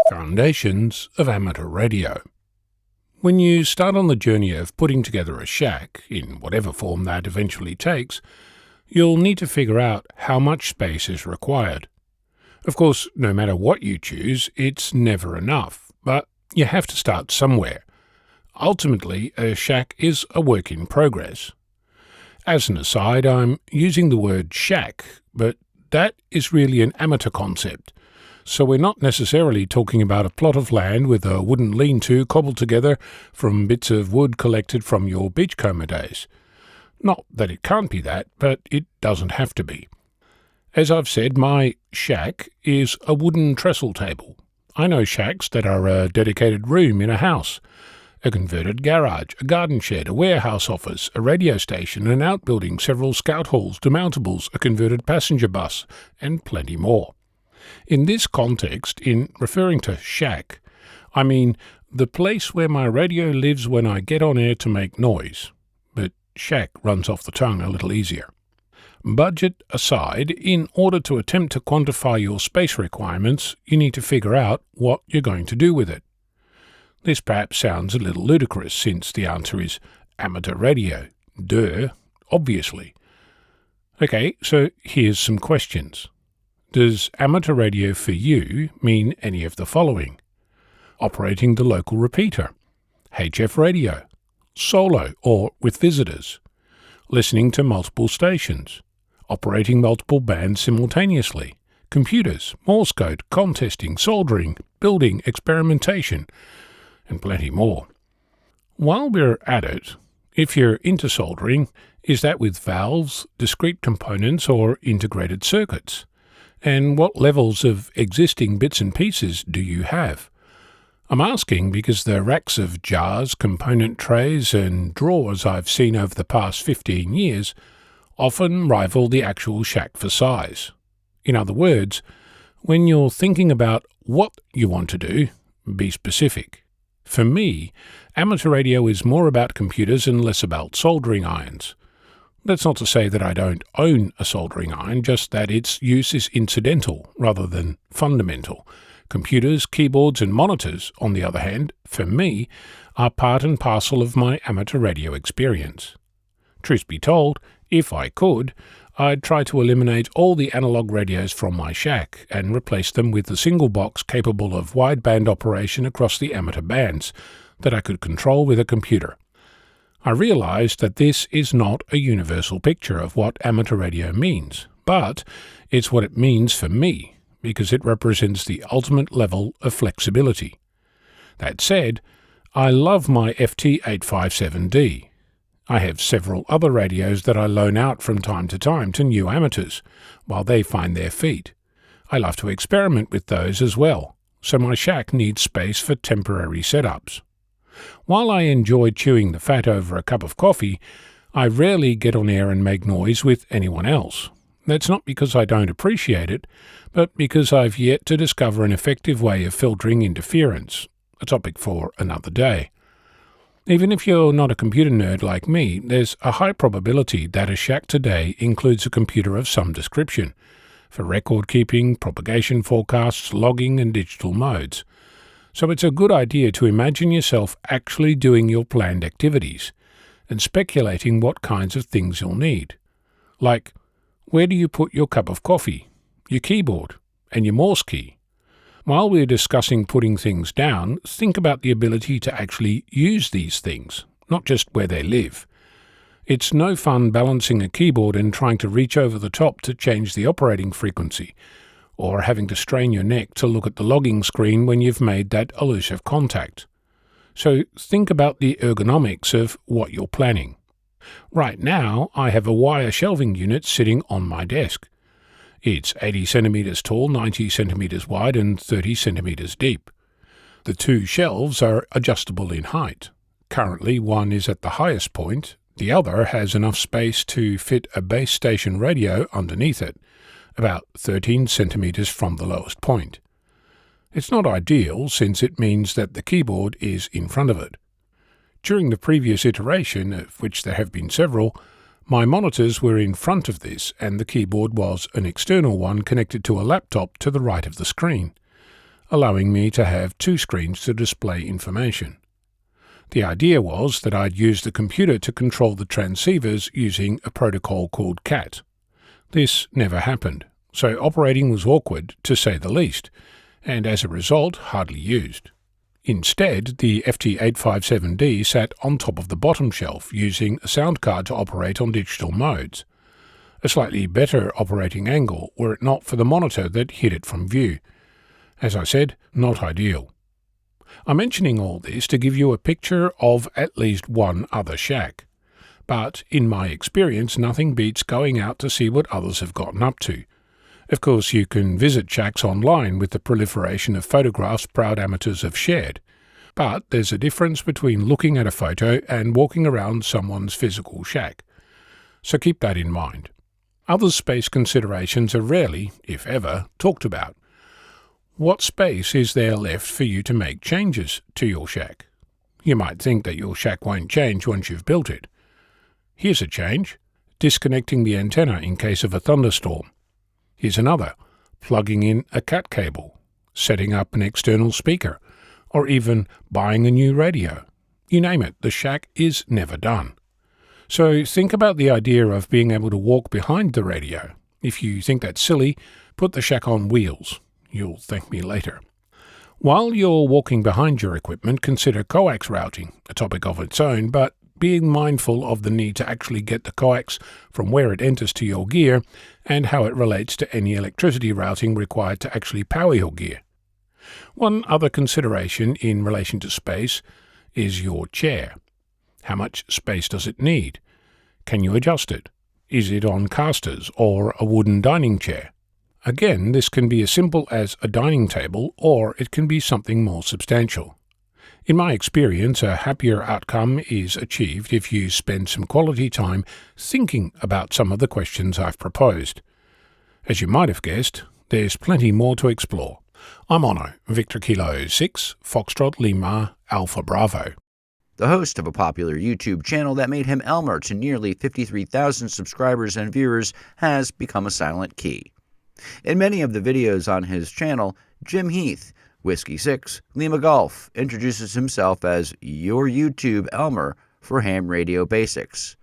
Foundations of Amateur Radio. When you start on the journey of putting together a shack, in whatever form that eventually takes, you'll need to figure out how much space is required. Of course, no matter what you choose, it's never enough, but you have to start somewhere. Ultimately, a shack is a work in progress. As an aside, I'm using the word shack, but that is really an amateur concept. So we're not necessarily talking about a plot of land with a wooden lean-to cobbled together from bits of wood collected from your beachcomber days. Not that it can't be that, but it doesn't have to be. As I've said, my shack is a wooden trestle table. I know shacks that are a dedicated room in a house, a converted garage, a garden shed, a warehouse office, a radio station, an outbuilding, several scout halls, demountables, a converted passenger bus, and plenty more. In this context, in referring to shack, I mean the place where my radio lives when I get on air to make noise, but shack runs off the tongue a little easier. Budget aside, in order to attempt to quantify your space requirements, you need to figure out what you're going to do with it. This perhaps sounds a little ludicrous since the answer is amateur radio. Duh, obviously. Okay, so here's some questions. Does amateur radio for you mean any of the following? Operating the local repeater, HF radio, solo or with visitors, listening to multiple stations, operating multiple bands simultaneously, computers, Morse code, contesting, soldering, building, experimentation, and plenty more. While we're at it, if you're into soldering, is that with valves, discrete components, or integrated circuits? And what levels of existing bits and pieces do you have? I'm asking because the racks of jars, component trays, and drawers I've seen over the past 15 years often rival the actual shack for size. In other words, when you're thinking about what you want to do, be specific. For me, amateur radio is more about computers and less about soldering irons. That's not to say that I don't own a soldering iron, just that its use is incidental rather than fundamental. Computers, keyboards, and monitors, on the other hand, for me, are part and parcel of my amateur radio experience. Truth be told, if I could, I'd try to eliminate all the analog radios from my shack and replace them with a single box capable of wideband operation across the amateur bands that I could control with a computer. I realized that this is not a universal picture of what amateur radio means, but it's what it means for me, because it represents the ultimate level of flexibility. That said, I love my FT857D. I have several other radios that I loan out from time to new amateurs, while they find their feet. I love to experiment with those as well, so my shack needs space for temporary setups. While I enjoy chewing the fat over a cup of coffee, I rarely get on air and make noise with anyone else. That's not because I don't appreciate it, but because I've yet to discover an effective way of filtering interference, a topic for another day. Even if you're not a computer nerd like me, there's a high probability that a shack today includes a computer of some description, for record keeping, propagation forecasts, logging, and digital modes. So it's a good idea to imagine yourself actually doing your planned activities and speculating what kinds of things you'll need. Like, where do you put your cup of coffee, your keyboard, and your Morse key? While we're discussing putting things down, think about the ability to actually use these things, not just where they live. It's no fun balancing a keyboard and trying to reach over the top to change the operating frequency, or having to strain your neck to look at the logging screen when you've made that elusive contact. So think about the ergonomics of what you're planning. Right now, I have a wire shelving unit sitting on my desk. It's 80 centimeters tall, 90 centimeters wide, and 30 centimeters deep. The two shelves are adjustable in height. Currently, one is at the highest point, the other has enough space to fit a base station radio underneath it, about 13 centimeters from the lowest point. It's not ideal since it means that the keyboard is in front of it. During the previous iteration, of which there have been several, my monitors were in front of this and the keyboard was an external one connected to a laptop to the right of the screen, allowing me to have two screens to display information. The idea was that I'd use the computer to control the transceivers using a protocol called CAT. This never happened, so operating was awkward to say the least, and as a result hardly used. Instead, the FT857D sat on top of the bottom shelf using a sound card to operate on digital modes. A slightly better operating angle were it not for the monitor that hid it from view. As I said, not ideal. I'm mentioning all this to give you a picture of at least one other shack. But in my experience, nothing beats going out to see what others have gotten up to. Of course, you can visit shacks online with the proliferation of photographs proud amateurs have shared. But there's a difference between looking at a photo and walking around someone's physical shack. So keep that in mind. Other space considerations are rarely, if ever, talked about. What space is there left for you to make changes to your shack? You might think that your shack won't change once you've built it. Here's a change: disconnecting the antenna in case of a thunderstorm. Here's another: plugging in a CAT cable, setting up an external speaker, or even buying a new radio. You name it, the shack is never done. So think about the idea of being able to walk behind the radio. If you think that's silly, put the shack on wheels. You'll thank me later. While you're walking behind your equipment, consider coax routing, a topic of its own, but being mindful of the need to actually get the coax from where it enters to your gear and how it relates to any electricity routing required to actually power your gear. One other consideration in relation to space is your chair. How much space does it need? Can you adjust it? Is it on casters or a wooden dining chair? Again, this can be as simple as a dining table, or it can be something more substantial. In my experience, a happier outcome is achieved if you spend some quality time thinking about some of the questions I've proposed. As you might have guessed, there's plenty more to explore. I'm Ono, Victor Kilo 6, Foxtrot Lima, Alpha Bravo. The host of a popular YouTube channel that made him Elmer to nearly 53,000 subscribers and viewers has become a silent key. In many of the videos on his channel, Jim Heath, Whiskey 6, Lima Golf, introduces himself as your YouTube Elmer for ham radio basics.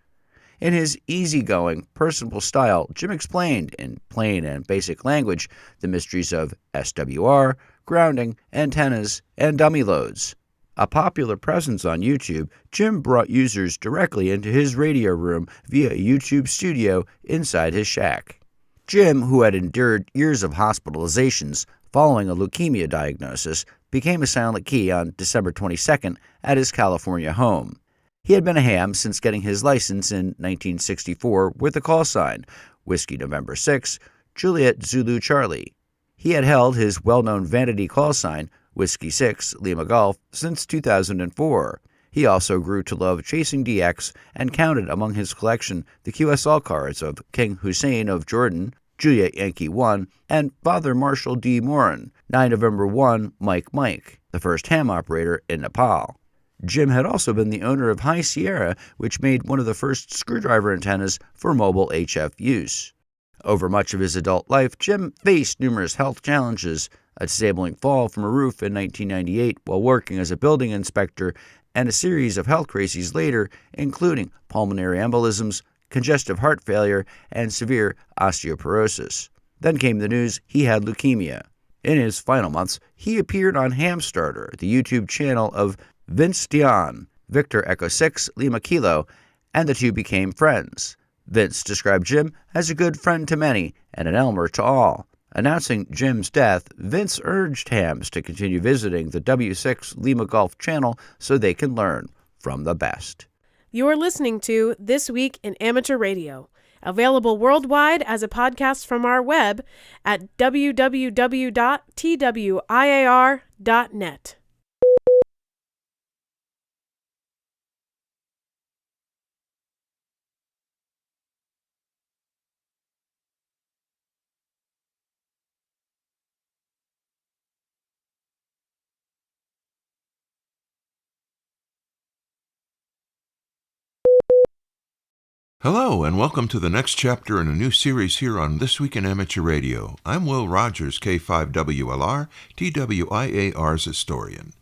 In his easygoing, personable style, Jim explained, in plain and basic language, the mysteries of SWR, grounding, antennas, and dummy loads. A popular presence on YouTube, Jim brought users directly into his radio room via a YouTube studio inside his shack. Jim, who had endured years of hospitalizations following a leukemia diagnosis, became a silent key on December 22nd at his California home. He had been a ham since getting his license in 1964 with the call sign Whiskey November 6, Juliet Zulu Charlie. He had held his well-known vanity call sign Whiskey 6, Lima Golf, since 2004. He also grew to love chasing DX and counted among his collection the QSL cards of King Hussein of Jordan, Juliet Yankee 1, and Father Marshal D. Morin, 9 November 1, Mike, the first ham operator in Nepal. Jim had also been the owner of High Sierra, which made one of the first screwdriver antennas for mobile HF use. Over much of his adult life, Jim faced numerous health challenges, a disabling fall from a roof in 1998 while working as a building inspector, and a series of health crises later, including pulmonary embolisms, congestive heart failure, and severe osteoporosis. Then came the news he had leukemia. In his final months, he appeared on Hamstarter, the YouTube channel of Vince Dion, Victor Echo 6, Lima Kilo, and the two became friends. Vince described Jim as a good friend to many and an Elmer to all. Announcing Jim's death, Vince urged hams to continue visiting the W6 Lima Golf channel so they can learn from the best. You're listening to This Week in Amateur Radio, available worldwide as a podcast from our web at www.twiar.net. Hello, and welcome to the next chapter in a new series here on This Week in Amateur Radio. I'm Will Rogers, K5WLR, TWIAR's historian.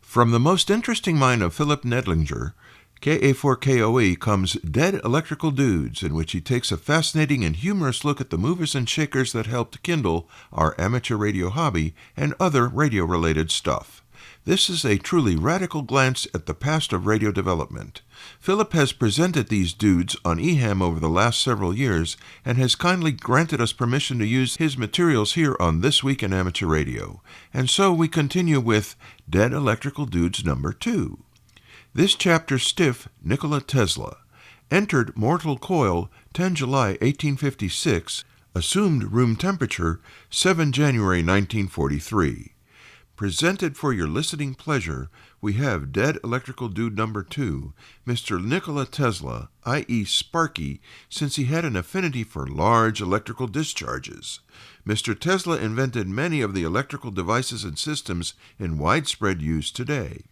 From the most interesting mind of Philip Nedlinger, KA4KOE comes Dead Electrical Dudes, in which he takes a fascinating and humorous look at the movers and shakers that helped kindle our amateur radio hobby and other radio-related stuff. This is a truly radical glance at the past of radio development. Philip has presented these dudes on eHam over the last several years and has kindly granted us permission to use his materials here on This Week in Amateur Radio. And so we continue with Dead Electrical Dudes number 2. This chapter stiff Nikola Tesla. Entered mortal coil 10 July 1856. Assumed room temperature 7 January 1943. Presented for your listening pleasure, we have Dead Electrical Dude number 2, Mr. Nikola Tesla, i.e. Sparky, since he had an affinity for large electrical discharges. Mr. Tesla invented many of the electrical devices and systems in widespread use today.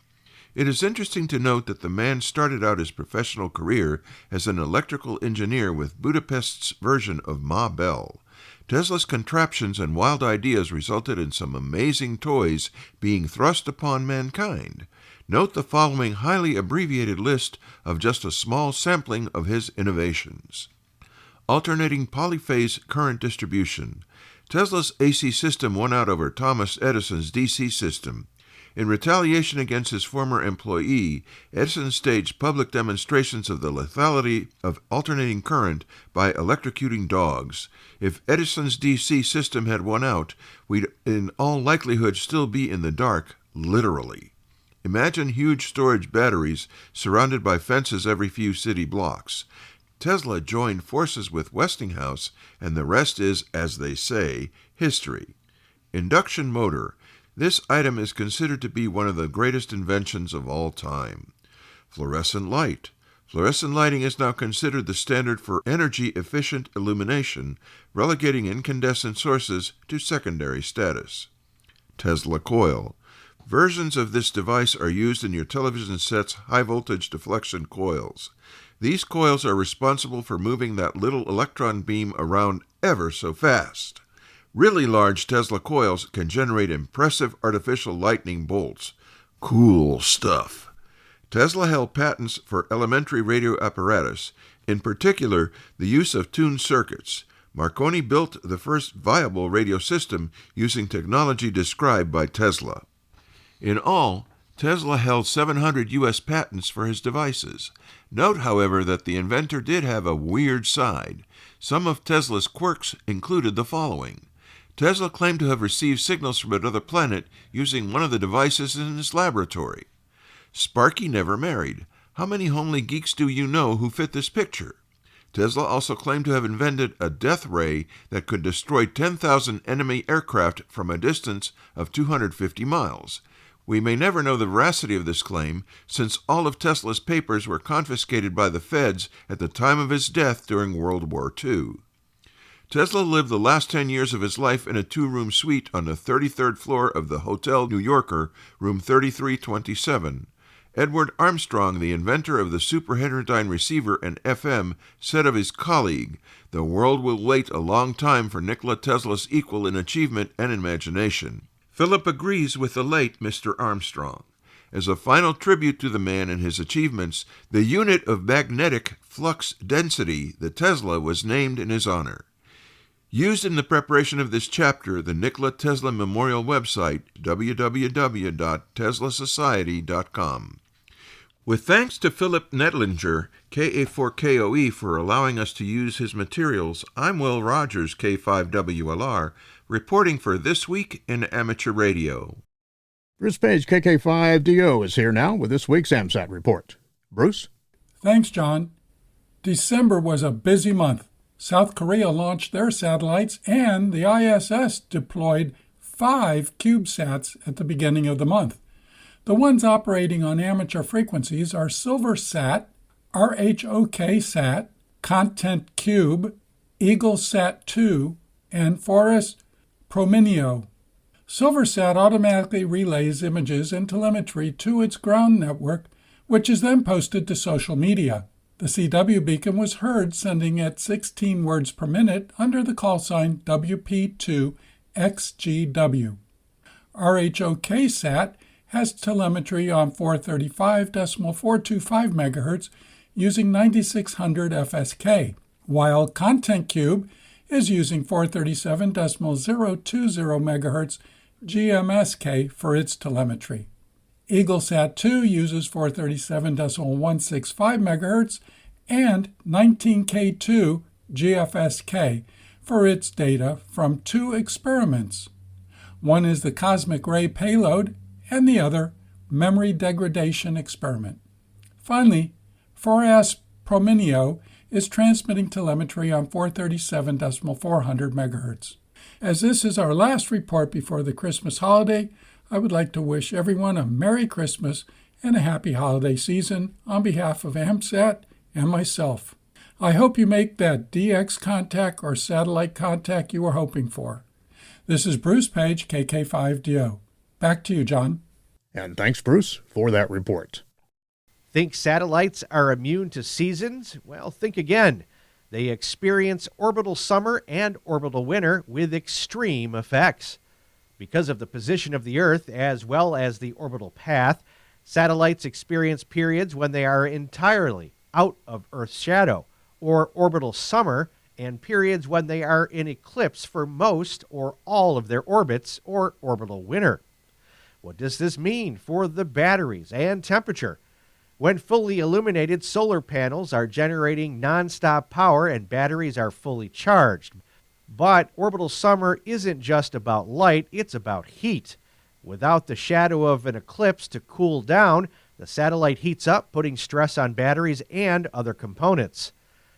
It is interesting to note that the man started out his professional career as an electrical engineer with Budapest's version of Ma Bell. Tesla's contraptions and wild ideas resulted in some amazing toys being thrust upon mankind. Note the following highly abbreviated list of just a small sampling of his innovations. Alternating polyphase current distribution. Tesla's AC system won out over Thomas Edison's DC system. In retaliation against his former employee, Edison staged public demonstrations of the lethality of alternating current by electrocuting dogs. If Edison's DC system had won out, we'd in all likelihood still be in the dark, literally. Imagine huge storage batteries surrounded by fences every few city blocks. Tesla joined forces with Westinghouse, and the rest is, as they say, history. Induction motor. This item is considered to be one of the greatest inventions of all time. Fluorescent light. Fluorescent lighting is now considered the standard for energy-efficient illumination, relegating incandescent sources to secondary status. Tesla coil. Versions of this device are used in your television set's high-voltage deflection coils. These coils are responsible for moving that little electron beam around ever so fast. Really large Tesla coils can generate impressive artificial lightning bolts. Cool stuff. Tesla held patents for elementary radio apparatus, in particular the use of tuned circuits. Marconi built the first viable radio system using technology described by Tesla. In all, Tesla held 700 U.S. patents for his devices. Note, however, that the inventor did have a weird side. Some of Tesla's quirks included the following. Tesla claimed to have received signals from another planet using one of the devices in his laboratory. Sparky never married. How many homely geeks do you know who fit this picture? Tesla also claimed to have invented a death ray that could destroy 10,000 enemy aircraft from a distance of 250 miles. We may never know the veracity of this claim, since all of Tesla's papers were confiscated by the feds at the time of his death during World War II. Tesla lived the last 10 years of his life in a 2-room suite on the 33rd floor of the Hotel New Yorker, room 3327. Edward Armstrong, the inventor of the superheterodyne receiver and FM, said of his colleague, "The world will wait a long time for Nikola Tesla's equal in achievement and imagination." Philip agrees with the late Mr. Armstrong. As a final tribute to the man and his achievements, the unit of magnetic flux density, the Tesla, was named in his honor. Used in the preparation of this chapter, the Nikola Tesla Memorial website, www.teslasociety.com. With thanks to Philip Nettlinger, KA4KOE, for allowing us to use his materials, I'm Will Rogers, K5WLR, reporting for This Week in Amateur Radio. Bruce Page, KK5DO, is here now with this week's AMSAT report. Bruce? Thanks, John. December was a busy month. South Korea launched their satellites, and the ISS deployed 5 CubeSats at the beginning of the month. The ones operating on amateur frequencies are SilverSat, RHOK-SAT, Content Cube, EagleSat-2, and Forest Prominio. SilverSat automatically relays images and telemetry to its ground network, which is then posted to social media. The CW beacon was heard sending at 16 words per minute under the call sign WP2XGW. RHOK-SAT has telemetry on 435.425 MHz using 9600 FSK, while Content Cube is using 437.020 MHz GMSK for its telemetry. EagleSat 2 uses 437.165 MHz and 19K2 GFSK for its data from two experiments. One is the Cosmic Ray Payload and the other Memory Degradation Experiment. Finally, 4S Prominio is transmitting telemetry on 437.400 MHz. As this is our last report before the Christmas holiday, I would like to wish everyone a Merry Christmas and a happy holiday season on behalf of AMSAT and myself. I hope you make that DX contact or satellite contact you were hoping for. This is Bruce Page, KK5DO. Back to you, John. And thanks, Bruce, for that report. Think satellites are immune to seasons? Well, think again. They experience orbital summer and orbital winter with extreme effects. Because of the position of the Earth as well as the orbital path, satellites experience periods when they are entirely out of Earth's shadow, or orbital summer, and periods when they are in eclipse for most or all of their orbits, or orbital winter. What does this mean for the batteries and temperature? When fully illuminated, solar panels are generating nonstop power and batteries are fully charged. But orbital summer isn't just about light, it's about heat. Without the shadow of an eclipse to cool down, the satellite heats up, putting stress on batteries and other components.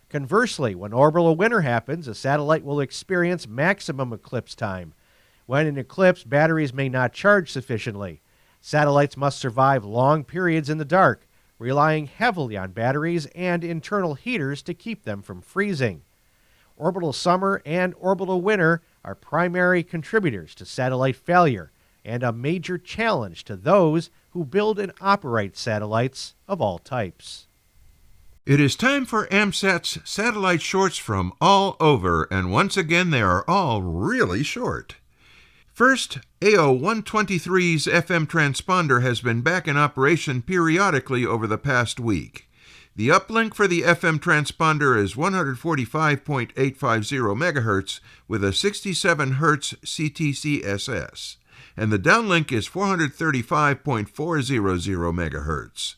Conversely, when orbital winter happens, a satellite will experience maximum eclipse time. When in eclipse, batteries may not charge sufficiently. Satellites must survive long periods in the dark, relying heavily on batteries and internal heaters to keep them from freezing. Orbital summer and orbital winter are primary contributors to satellite failure and a major challenge to those who build and operate satellites of all types. It is time for AMSAT's satellite shorts from all over, and once again they are all really short. First, AO-123's FM transponder has been back in operation periodically over the past week. The uplink for the FM transponder is 145.850 MHz with a 67 Hz CTC-SS, and the downlink is 435.400 MHz.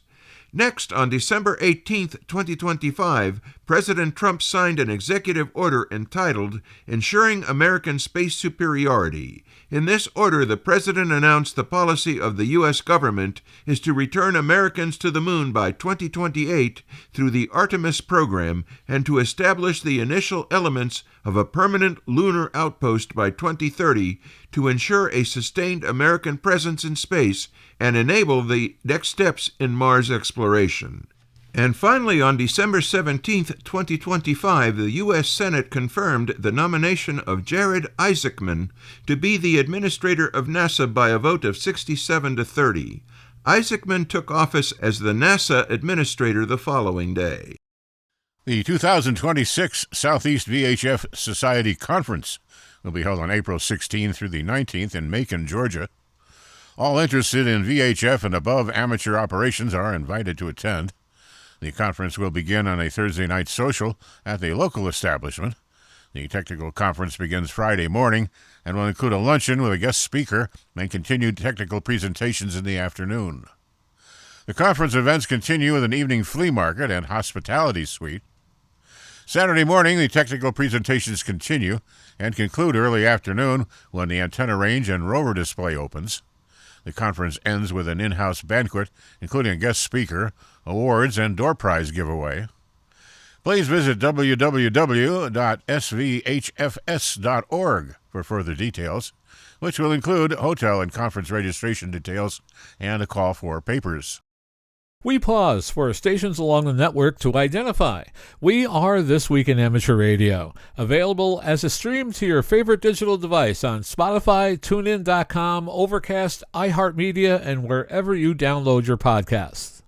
Next, on December 18, 2025, President Trump signed an executive order entitled Ensuring American Space Superiority. In this order, the President announced the policy of the U.S. government is to return Americans to the moon by 2028 through the Artemis program and to establish the initial elements of a permanent lunar outpost by 2030 to ensure a sustained American presence in space and enable the next steps in Mars exploration. And finally, on December 17, 2025, the U.S. Senate confirmed the nomination of Jared Isaacman to be the administrator of NASA by a vote of 67 to 30. Isaacman took office as the NASA administrator the following day. The 2026 Southeast VHF Society Conference will be held on April 16 through the 19th in Macon, Georgia. All interested in VHF and above amateur operations are invited to attend. The conference will begin on a Thursday night social at the local establishment. The technical conference begins Friday morning and will include a luncheon with a guest speaker and continued technical presentations in the afternoon. The conference events continue with an evening flea market and hospitality suite. Saturday morning, the technical presentations continue and conclude early afternoon when the antenna range and rover display opens. The conference ends with an in-house banquet, including a guest speaker, awards, and door prize giveaway. Please visit www.svhfs.org for further details, which will include hotel and conference registration details and a call for papers. We pause for stations along the network to identify. We are This Week in Amateur Radio, available as a stream to your favorite digital device on Spotify, TuneIn.com, Overcast, iHeartMedia, and wherever you download your podcasts.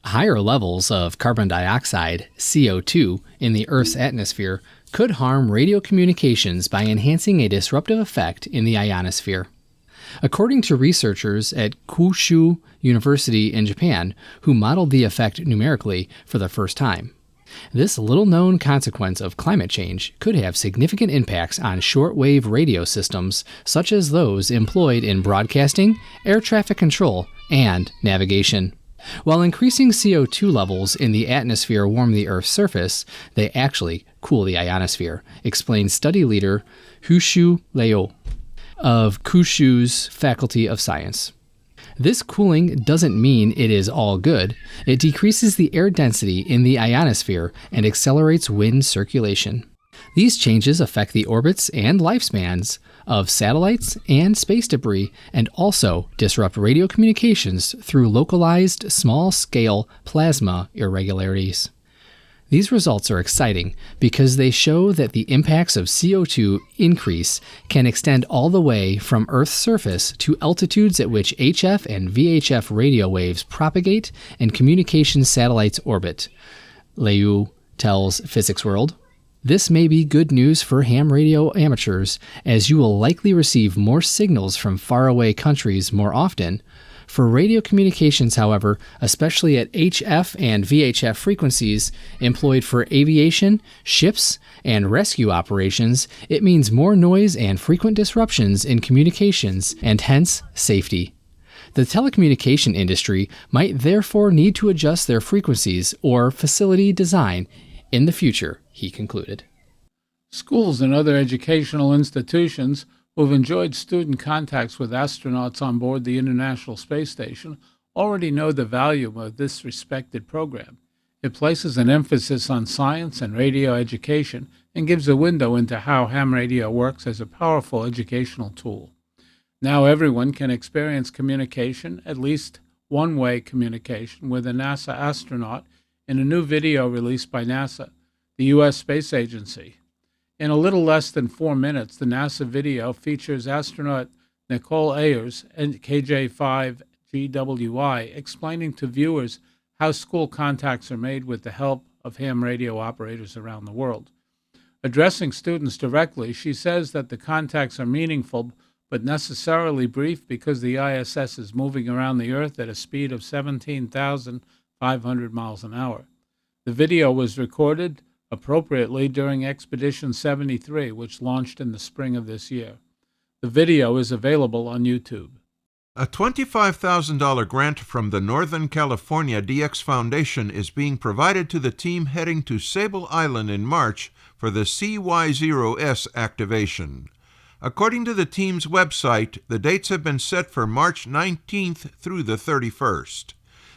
Higher levels of carbon dioxide, CO2, in the Earth's atmosphere could harm radio communications by enhancing a disruptive effect in the ionosphere. According to researchers at Kyushu University in Japan, who modeled the effect numerically for the first time, this little-known consequence of climate change could have significant impacts on shortwave radio systems such as those employed in broadcasting, air traffic control, and navigation. While increasing CO2 levels in the atmosphere warm the Earth's surface, they actually cool the ionosphere, explains study leader Hushu Leo of Kyushu's Faculty of Science. This cooling doesn't mean it is all good. It decreases the air density in the ionosphere and accelerates wind circulation. These changes affect the orbits and lifespans of satellites and space debris and also disrupt radio communications through localized small-scale plasma irregularities. These results are exciting because they show that the impacts of CO2 increase can extend all the way from Earth's surface to altitudes at which HF and VHF radio waves propagate and communications satellites orbit, Liu tells Physics World. This may be good news for ham radio amateurs, as you will likely receive more signals from faraway countries more often. For radio communications, however, especially at HF and VHF frequencies employed for aviation, ships, and rescue operations, it means more noise and frequent disruptions in communications, and hence safety. The telecommunication industry might therefore need to adjust their frequencies or facility design in the future, he concluded. Schools and other educational institutions who've enjoyed student contacts with astronauts on board the International Space Station already know the value of this respected program. It places an emphasis on science and radio education and gives a window into how ham radio works as a powerful educational tool. Now everyone can experience communication, at least one-way communication, with a NASA astronaut in a new video released by NASA, the U.S. Space Agency. In a little less than 4 minutes, the NASA video features astronaut Nicole Ayers and KJ5GWI explaining to viewers how school contacts are made with the help of ham radio operators around the world. Addressing students directly, she says that the contacts are meaningful but necessarily brief because the ISS is moving around the Earth at a speed of 17,500 miles an hour. The video was recorded appropriately during Expedition 73, which launched in the spring of this year. The video is available on YouTube. A $25,000 grant from the Northern California DX Foundation is being provided to the team heading to Sable Island in March for the CY0S activation. According to the team's website, the dates have been set for March 19th through the 31st.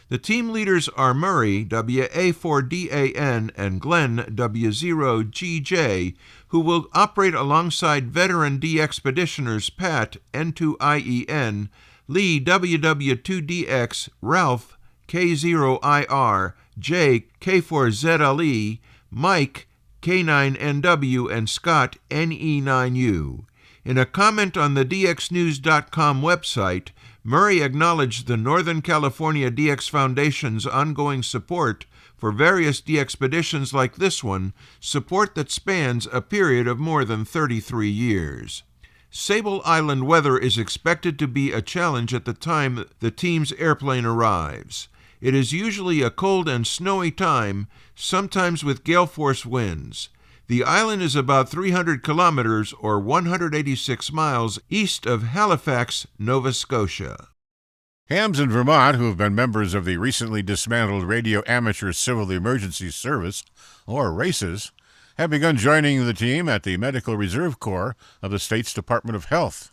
The team leaders are Murray, WA4DAN, and Glenn, W0GJ, who will operate alongside veteran D-expeditioners Pat, N2IEN, Lee, WW2DX, Ralph, K0IR, Jay, K4ZLE, Mike, K9NW, and Scott, NE9U. In a comment on the DXNews.com website, Murray acknowledged the Northern California DX Foundation's ongoing support for various DXpeditions like this one, support that spans a period of more than 33 years. Sable Island weather is expected to be a challenge at the time the team's airplane arrives. It is usually a cold and snowy time, sometimes with gale force winds. The island is about 300 kilometers or 186 miles east of Halifax, Nova Scotia. Hams in Vermont, who have been members of the recently dismantled Radio Amateur Civil Emergency Service, or RACES, have begun joining the team at the Medical Reserve Corps of the state's Department of Health.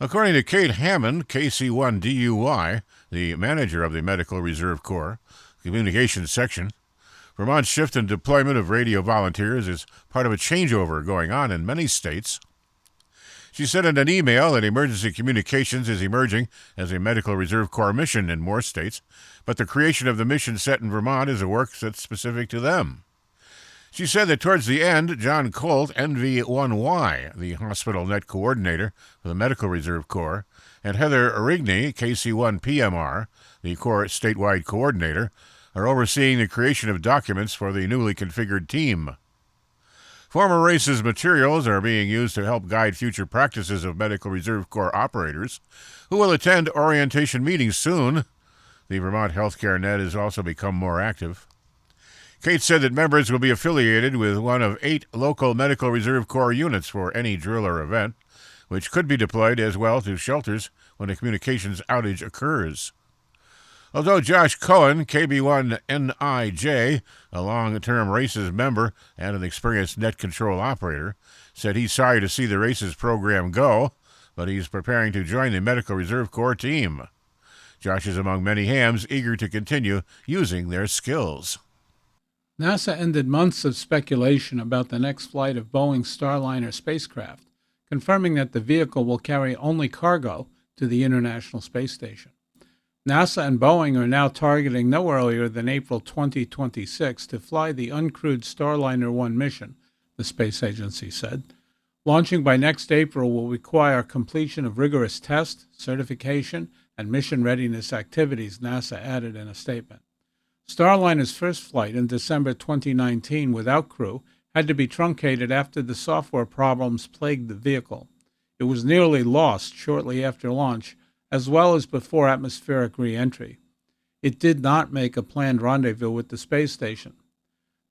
According to Kate Hammond, KC1DUY, the manager of the Medical Reserve Corps Communications Section, Vermont's shift in deployment of radio volunteers is part of a changeover going on in many states. She said in an email that emergency communications is emerging as a Medical Reserve Corps mission in more states, but the creation of the mission set in Vermont is a work that's specific to them. She said that towards the end, John Colt, NV1Y, the hospital net coordinator for the Medical Reserve Corps, and Heather Rigney, KC1PMR, the Corps statewide coordinator, are overseeing the creation of documents for the newly configured team. Former races materials are being used to help guide future practices of Medical Reserve Corps operators, who will attend orientation meetings soon. The Vermont Healthcare Net has also become more active. Kate said that members will be affiliated with one of 8 local Medical Reserve Corps units for any drill or event, which could be deployed as well to shelters when a communications outage occurs. Although Josh Cohen, KB1NIJ, a long-term RACES member and an experienced net control operator, said he's sorry to see the RACES program go, but he's preparing to join the Medical Reserve Corps team. Josh is among many hams eager to continue using their skills. NASA ended months of speculation about the next flight of Boeing's Starliner spacecraft, confirming that the vehicle will carry only cargo to the International Space Station. NASA and Boeing are now targeting no earlier than April 2026 to fly the uncrewed Starliner 1 mission, the space agency said. Launching by next April will require completion of rigorous test, certification, and mission readiness activities, NASA added in a statement. Starliner's first flight in December 2019 without crew had to be truncated after the software problems plagued the vehicle. It was nearly lost shortly after launch, as well as before atmospheric re-entry. It did not make a planned rendezvous with the space station.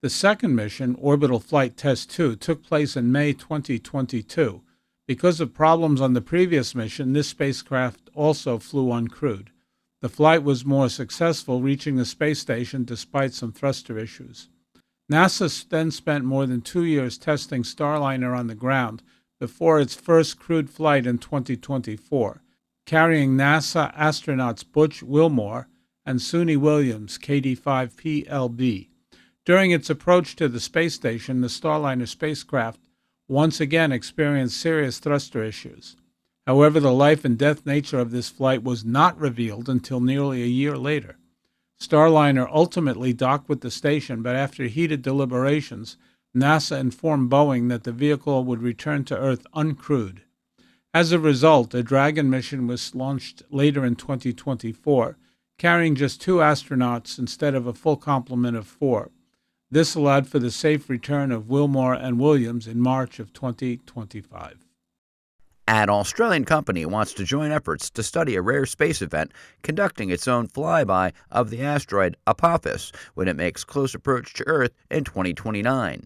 The second mission, Orbital Flight Test 2, took place in May 2022. Because of problems on the previous mission, this spacecraft also flew uncrewed. The flight was more successful, reaching the space station despite some thruster issues. NASA then spent more than 2 years testing Starliner on the ground before its first crewed flight in 2024, carrying NASA astronauts Butch Wilmore and Suni Williams, KD-5PLB. During its approach to the space station, the Starliner spacecraft once again experienced serious thruster issues. However, the life and death nature of this flight was not revealed until nearly a year later. Starliner ultimately docked with the station, but after heated deliberations, NASA informed Boeing that the vehicle would return to Earth uncrewed. As a result, a Dragon mission was launched later in 2024, carrying just 2 astronauts instead of a full complement of 4. This allowed for the safe return of Wilmore and Williams in March of 2025. An Australian company wants to join efforts to study a rare space event conducting its own flyby of the asteroid Apophis when it makes close approach to Earth in 2029.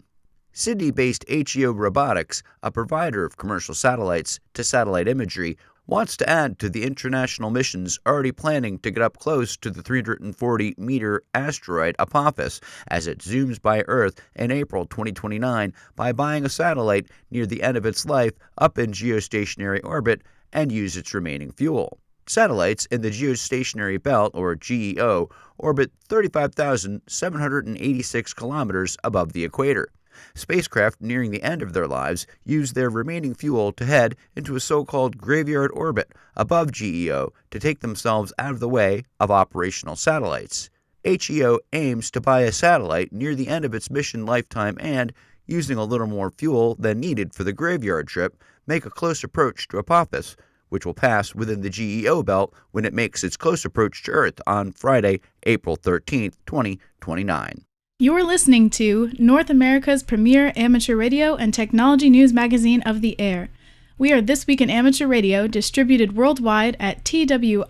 Sydney-based HEO Robotics, a provider of commercial satellites to satellite imagery, wants to add to the international missions already planning to get up close to the 340-meter asteroid Apophis as it zooms by Earth in April 2029 by buying a satellite near the end of its life up in geostationary orbit and use its remaining fuel. Satellites in the geostationary belt, or GEO, orbit 35,786 kilometers above the equator. Spacecraft nearing the end of their lives use their remaining fuel to head into a so-called graveyard orbit above GEO to take themselves out of the way of operational satellites. HEO aims to buy a satellite near the end of its mission lifetime and, using a little more fuel than needed for the graveyard trip, make a close approach to Apophis, which will pass within the GEO belt when it makes its close approach to Earth on Friday, April 13, 2029. You're listening to North America's premier amateur radio and technology news magazine of the air. We are This Week in Amateur Radio, distributed worldwide at twiar.net.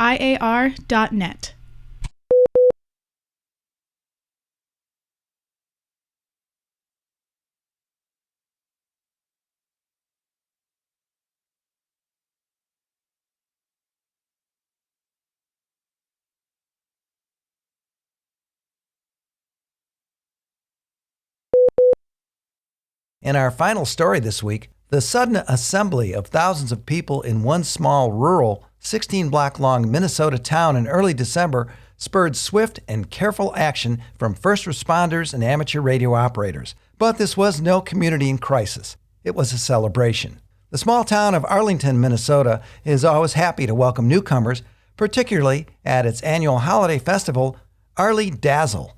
In our final story this week, the sudden assembly of thousands of people in one small, rural, 16-block-long Minnesota town in early December spurred swift and careful action from first responders and amateur radio operators. But this was no community in crisis. It was a celebration. The small town of Arlington, Minnesota is always happy to welcome newcomers, particularly at its annual holiday festival, Arlie Dazzle.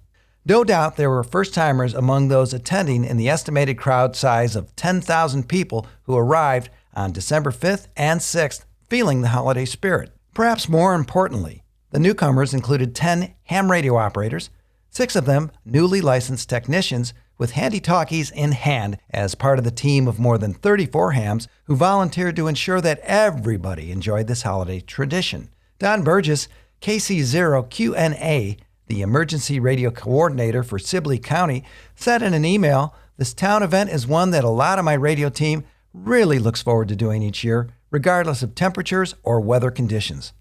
No doubt there were first-timers among those attending in the estimated crowd size of 10,000 people who arrived on December 5th and 6th feeling the holiday spirit. Perhaps more importantly, the newcomers included 10 ham radio operators, 6 of them newly licensed technicians with handy-talkies in hand as part of the team of more than 34 hams who volunteered to ensure that everybody enjoyed this holiday tradition. Don Burgess, KC0QNA, the emergency radio coordinator for Sibley County, said in an email, "This town event is one that a lot of my radio team really looks forward to doing each year, regardless of temperatures or weather conditions."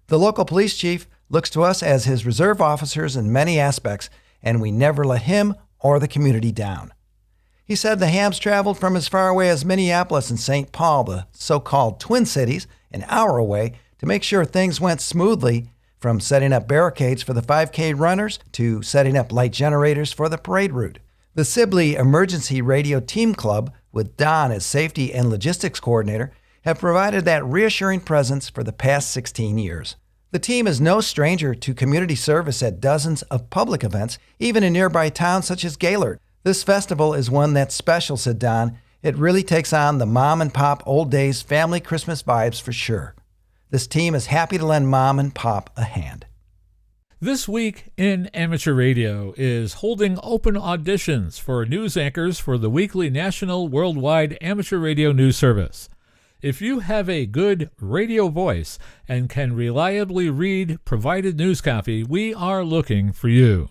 The local police chief looks to us as his reserve officers in many aspects, and we never let him or the community down. He said the hams traveled from as far away as Minneapolis and St. Paul, the so-called Twin Cities, an hour away, to make sure things went smoothly, from setting up barricades for the 5K runners to setting up light generators for the parade route. The Sibley Emergency Radio Team Club, with Don as safety and logistics coordinator, have provided that reassuring presence for the past 16 years. The team is no stranger to community service at dozens of public events, even in nearby towns such as Gaylord. "This festival is one that's special," said Don. "It really takes on the mom and pop old days family Christmas vibes for sure. This team is happy to lend mom and pop a hand." This Week in Amateur Radio is holding open auditions for news anchors for the weekly national worldwide amateur radio news service. If you have a good radio voice and can reliably read provided news copy, we are looking for you.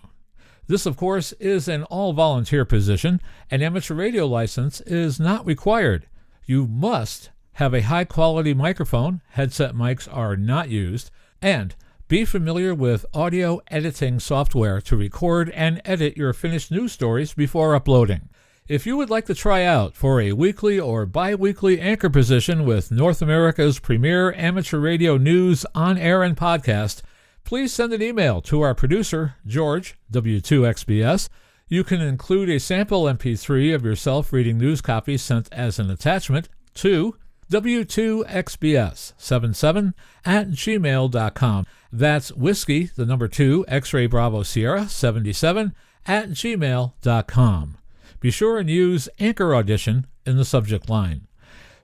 This, of course, is an all-volunteer position. An amateur radio license is not required. You must have a high-quality microphone, headset mics are not used, and be familiar with audio editing software to record and edit your finished news stories before uploading. If you would like to try out for a weekly or bi-weekly anchor position with North America's premier amateur radio news on air and podcast, please send an email to our producer, George, W2XBS. You can include a sample MP3 of yourself reading news copy sent as an attachment to W2XBS77@gmail.com. That's whiskey, the number 2, X-ray Bravo Sierra 77@gmail.com. Be sure and use Anchor Audition in the subject line.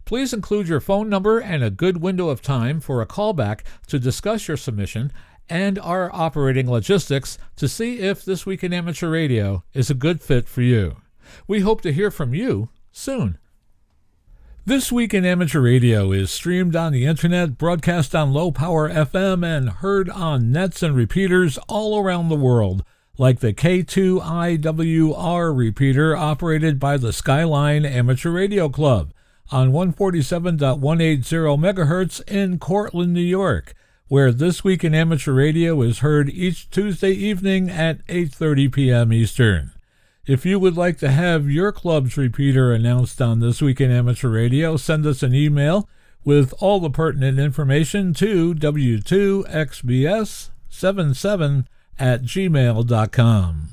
Please include your phone number and a good window of time for a callback to discuss your submission and our operating logistics to see if This Week in Amateur Radio is a good fit for you. We hope to hear from you soon. This Week in Amateur Radio is streamed on the internet, broadcast on low-power FM, and heard on nets and repeaters all around the world, like the K2IWR repeater operated by the Skyline Amateur Radio Club on 147.180 MHz in Cortland, New York, where This Week in Amateur Radio is heard each Tuesday evening at 8:30 p.m. Eastern. If you would like to have your club's repeater announced on This Week in Amateur Radio, send us an email with all the pertinent information to w2xbs77@gmail.com.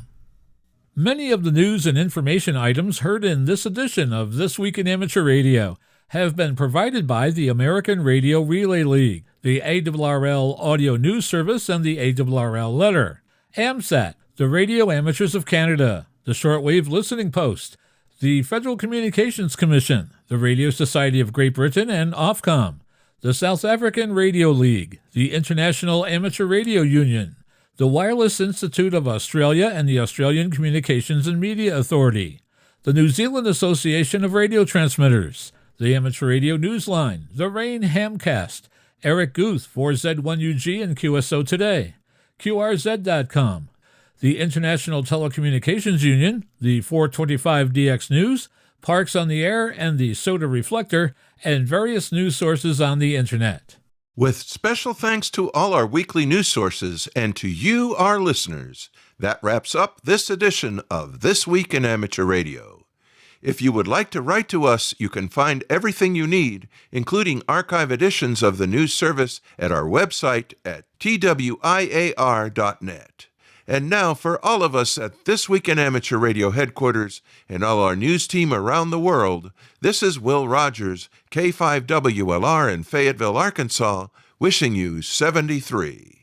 Many of the news and information items heard in this edition of This Week in Amateur Radio have been provided by the American Radio Relay League, the ARRL Audio News Service, and the ARRL Letter, AMSAT, the Radio Amateurs of Canada, the Shortwave Listening Post, the Federal Communications Commission, the Radio Society of Great Britain, and Ofcom, the South African Radio League, the International Amateur Radio Union, the Wireless Institute of Australia and the Australian Communications and Media Authority, the New Zealand Association of Radio Transmitters, the Amateur Radio Newsline, the Rain Hamcast, Eric Guth, 4Z1UG and QSO Today, QRZ.com, the International Telecommunications Union, the 425DX News, Parks on the Air, and the Soda Reflector, and various news sources on the Internet. With special thanks to all our weekly news sources and to you, our listeners, that wraps up this edition of This Week in Amateur Radio. If you would like to write to us, you can find everything you need, including archive editions of the news service, at our website at twiar.net. And now, for all of us at This Week in Amateur Radio headquarters and all our news team around the world, this is Will Rogers, K5WLR in Fayetteville, Arkansas, wishing you 73.